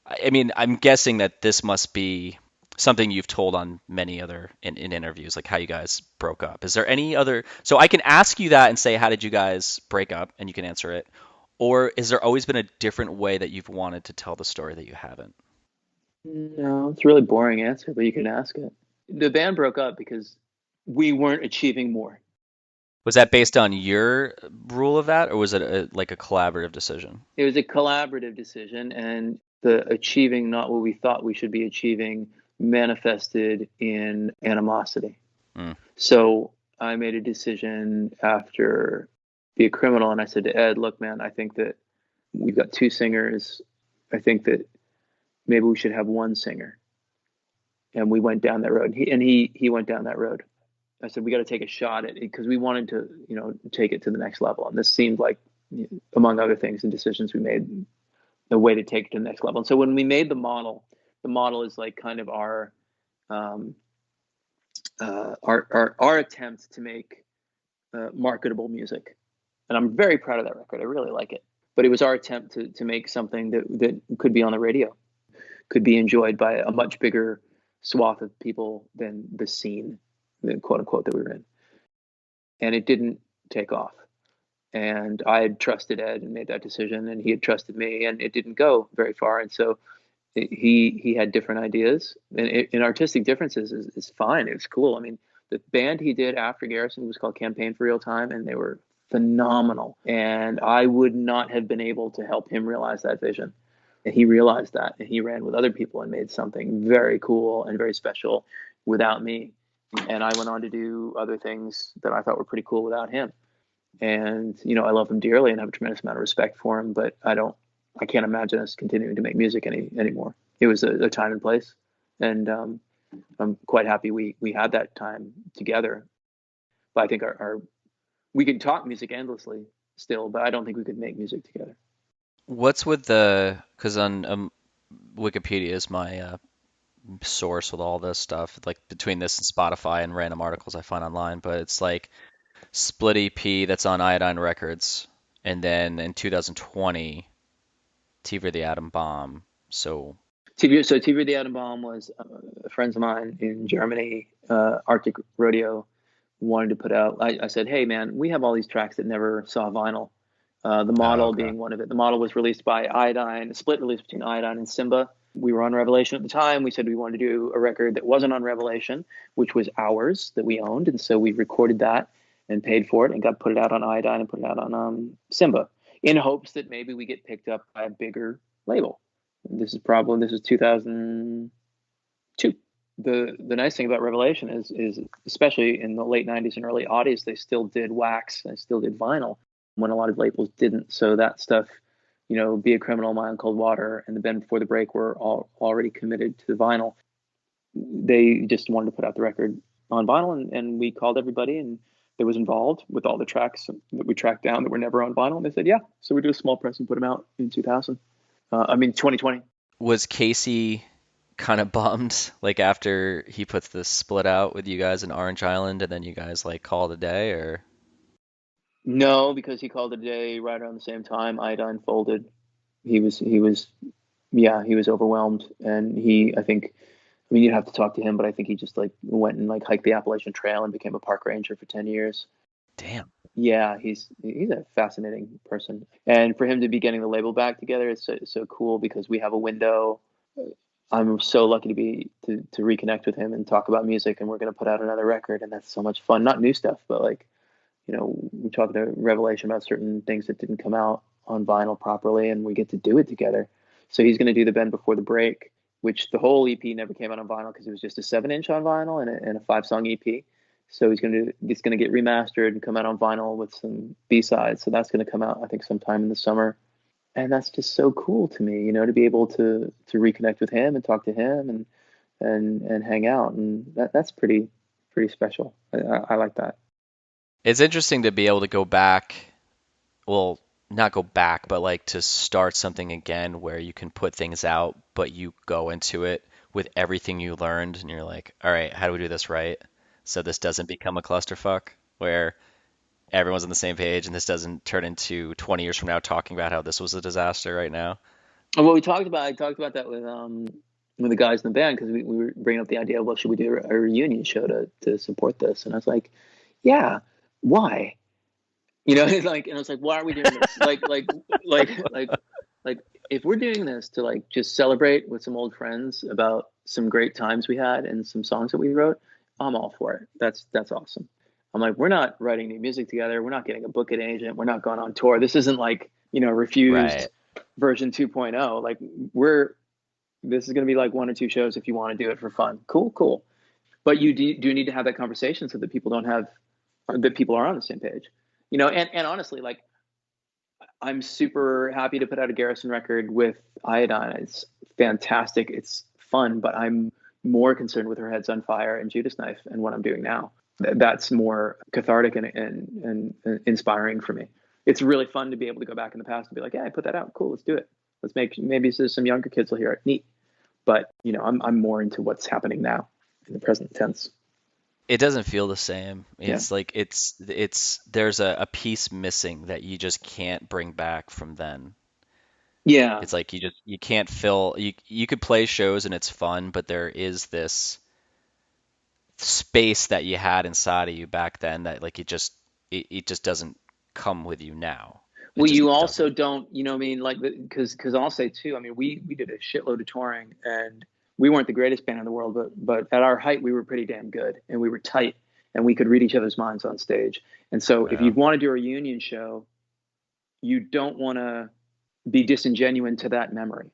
I mean, I'm guessing that this must be something you've told on many other in interviews, like how you guys broke up. Is there any other? So I can ask you that and say, how did you guys break up, and you can answer it. Or is there always been a different way that you've wanted to tell the story that you haven't? No, it's a really boring answer, but you can ask it. The band broke up because we weren't achieving more. Was that based on your rule of that, or was it like a collaborative decision? It was a collaborative decision, and the achieving not what we thought we should be achieving manifested in animosity. Mm. So I made a decision after Be a Criminal, and I said to Ed, look, man, I think that we've got two singers. I think that maybe we should have one singer. And we went down that road. He went down that road. I said, we got to take a shot at it because we wanted to, take it to the next level. And this seemed like, among other things and decisions we made, the way to take it to the next level. And so when we made the model is like kind of um, our attempt to make marketable music. And I'm very proud of that record. I really like it. But it was our attempt to make something that could be on the radio, could be enjoyed by a much bigger swath of people than the scene, the quote unquote, that we were in. And it didn't take off. And I had trusted Ed and made that decision, and he had trusted me, and it didn't go very far. And so he had different ideas, and artistic differences is fine. It was cool. I mean, the band he did after Garrison was called Campaign for Real Time, and they were phenomenal. And I would not have been able to help him realize that vision. And he realized that, and he ran with other people and made something very cool and very special without me. And I went on to do other things that I thought were pretty cool without him. And I love him dearly and have a tremendous amount of respect for him, but I can't imagine us continuing to make music anymore. It was a time and place, and I'm quite happy we had that time together. But I think our we could talk music endlessly still, but I don't think we could make music together. What's with because on Wikipedia is my source with all this stuff, like between this and Spotify and random articles I find online, but it's like split EP that's on Iodine Records, and then in 2020, TV the Atom Bomb. So TV the Atom Bomb was friends of mine in Germany, Arctic Rodeo, wanted to put out. I said, hey man, we have all these tracks that never saw vinyl. The oh, Model okay. being one of it. The Model was released by Iodine, a split release between Iodine and Simba. We were on Revelation at the time. We said we wanted to do a record that wasn't on Revelation, which was ours that we owned, and so we recorded that and paid for it and got put it out on Iodine and put it out on Simba, in hopes that maybe we get picked up by a bigger label. This is 2002. The nice thing about Revelation is especially in the late 90s and early aughties, they still did wax and still did vinyl when a lot of labels didn't. So that stuff, Be a Criminal, My Own Cold Water, and The Bend Before the Break were all already committed to the vinyl. They just wanted to put out the record on vinyl, and we called everybody and that was involved with all the tracks that we tracked down that were never on vinyl. And they said, yeah. So we did a small press and put them out in 2020. Was Casey kind of bummed like after he puts the split out with you guys in Orange Island, and then you guys like called a day, or? No, because he called it a day right around the same time Iodine folded. He was overwhelmed, and I think, I mean, you'd have to talk to him, but I think he just like went and like hiked the Appalachian Trail and became a park ranger for 10 years. Damn. Yeah, he's a fascinating person, and for him to be getting the label back together is so cool because we have a window. I'm so lucky to reconnect with him and talk about music, and we're going to put out another record, and that's so much fun. Not new stuff, but like, we talk to Revelation about certain things that didn't come out on vinyl properly, and we get to do it together. So he's going to do The Bend Before the Break, which the whole EP never came out on vinyl because it was just a 7-inch on vinyl and a 5-song EP. So it's going to get remastered and come out on vinyl with some B-sides. So that's going to come out, I think, sometime in the summer. and that's just so cool to me, to be able to reconnect with him and talk to him and hang out, and that's pretty special. I like that. It's interesting to be able to go back, well, not go back, but like to start something again where you can put things out, but you go into it with everything you learned, and you're like, all right, how do we do this right? So this doesn't become a clusterfuck where everyone's on the same page and this doesn't turn into 20 years from now talking about how this was a disaster right now. And what I talked about that with the guys in the band, because we were bringing up the idea of, well, should we do a reunion show to support this? And I was like, yeah, why? It's like, and I was like, why are we doing this? Like, if we're doing this to like just celebrate with some old friends about some great times we had and some songs that we wrote, I'm all for it. That's awesome. I'm like, we're not writing new music together. We're not getting a booking agent. We're not going on tour. This isn't like, Refused Right. version 2.0. Like, this is going to be like one or two shows if you want to do it for fun. Cool. But you do need to have that conversation so that people are on the same page. And honestly, like, I'm super happy to put out a Garrison record with Iodine. It's fantastic. It's fun, but I'm more concerned with Her Head's on Fire and Judas Knife and what I'm doing now. That's more cathartic and inspiring for me. It's really fun to be able to go back in the past and be like, yeah, I put that out. Cool, let's do it. Let's maybe some younger kids will hear it. Neat. But I'm more into what's happening now in the present tense. It doesn't feel the same. Yeah. It's like there's a piece missing that you just can't bring back from then. Yeah. It's like you can't fill you could play shows and it's fun, but there is this space that you had inside of you back then that like it just doesn't come with you now. It Well, just you also doesn't. don't, I mean, like, because I'll say too, I mean, we did a shitload of touring, and we weren't the greatest band in the world, but at our height, we were pretty damn good, and we were tight, and we could read each other's minds on stage. And so, if Yeah. you want to do a reunion show, you don't want to be disingenuous to that memory.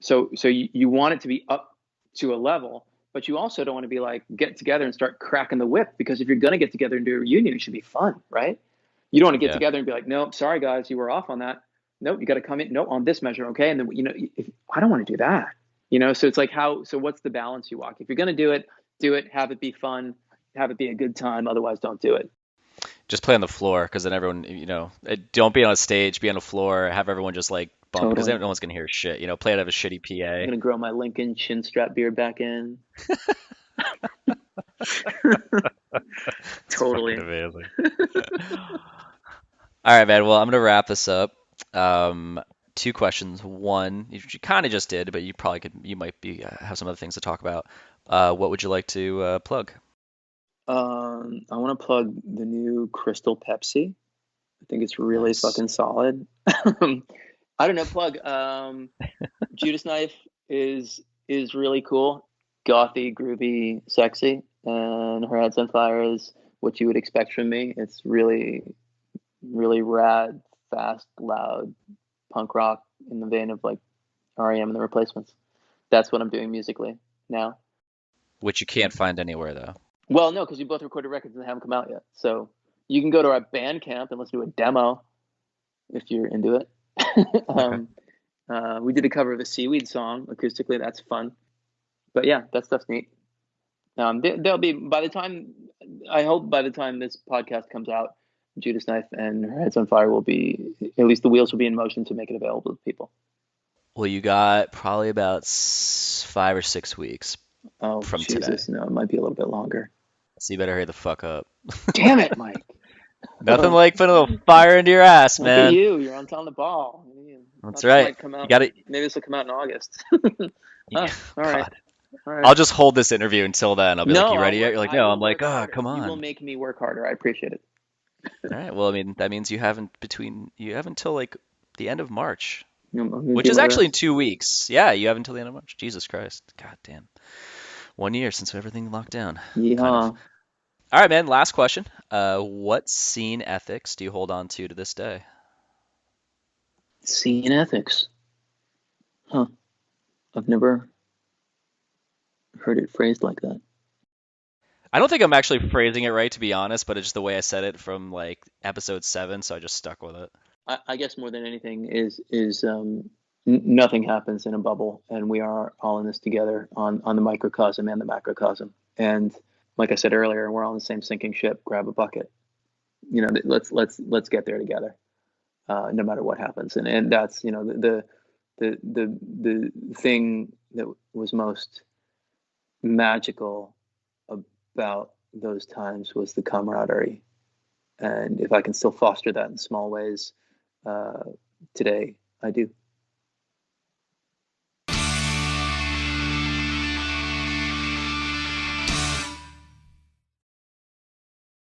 So you want it to be up to a level, but you also don't want to be like, get together and start cracking the whip, because if you're going to get together and do a reunion, it should be fun, right? You don't want to get Yeah. together and be like, nope, sorry guys, you were off on that. Nope, you got to come in. Nope, on this measure, okay? And then I don't want to do that. So it's like, so what's the balance you walk? If you're going to do it, have it be fun, have it be a good time. Otherwise, don't do it. Just play on the floor because then everyone, don't be on a stage, be on the floor, have everyone just like bump because Totally. no one's gonna hear shit. Play it out of a shitty I'm PA. gonna grow my Lincoln chin strap beard back in. It's Totally. fucking amazing. All right, man. Well, I'm gonna wrap this up. Two questions. One, you kind of just did, but you might be have some other things to talk about. What would you like to plug? I want to plug the new Crystal Pepsi. I think it's really Nice. fucking solid. I don't know. Plug. Judas Knife is really cool, gothy, groovy, sexy, and Her Head's on Fire is what you would expect from me. It's really, really rad, fast, loud, punk rock in the vein of like REM and the Replacements. That's what I'm doing musically now. Which you can't find anywhere though. Well, no, because we both recorded records and they haven't come out yet. So you can go to our Bandcamp and listen to a demo if you're into it. Okay. We did a cover of the Seaweed song acoustically. That's fun. But yeah, that stuff's neat. They'll be I hope by the time this podcast comes out, Judas Knife and Her Head's on Fire will be, at least the wheels will be in motion to make it available to people. Well, you got probably about 5 or 6 weeks Oh, from today. Jesus. No, it might be a little bit longer. So you better hurry the fuck up. Damn it, Mike. Nothing like putting a little fire into your ass, Look at man. you. You're on top of the ball. That's This right. might come You out. got it. Maybe this will come out in August. Yeah. All right. God. All I'll right. just hold this interview until then. I'll be like, No, "You ready yet?" You're like, I "No." will I'm like, work "Oh, harder. come You will on." make me work harder. I appreciate it. All right. Well, I mean, that means you have until like the end of March, I'm gonna which do is my actually in best. 2 weeks. Yeah, you have until the end of March. Jesus Christ. God damn. 1 year since everything locked down. Kind Yeehaw. of. All right, man. Last question. What scene ethics do you hold on to this day? Scene ethics. Huh. I've never heard it phrased like that. I don't think I'm actually phrasing it right, to be honest, but it's just the way I said it from like episode 7, so I just stuck with it. I guess more than anything is nothing happens in a bubble, and we are all in this together on the microcosm and the macrocosm. And like I said earlier, we're all in the same sinking ship. Grab a bucket. Let's get there together, no matter what happens. And that's the thing that was most magical about those times was the camaraderie. And if I can still foster that in small ways today, I do.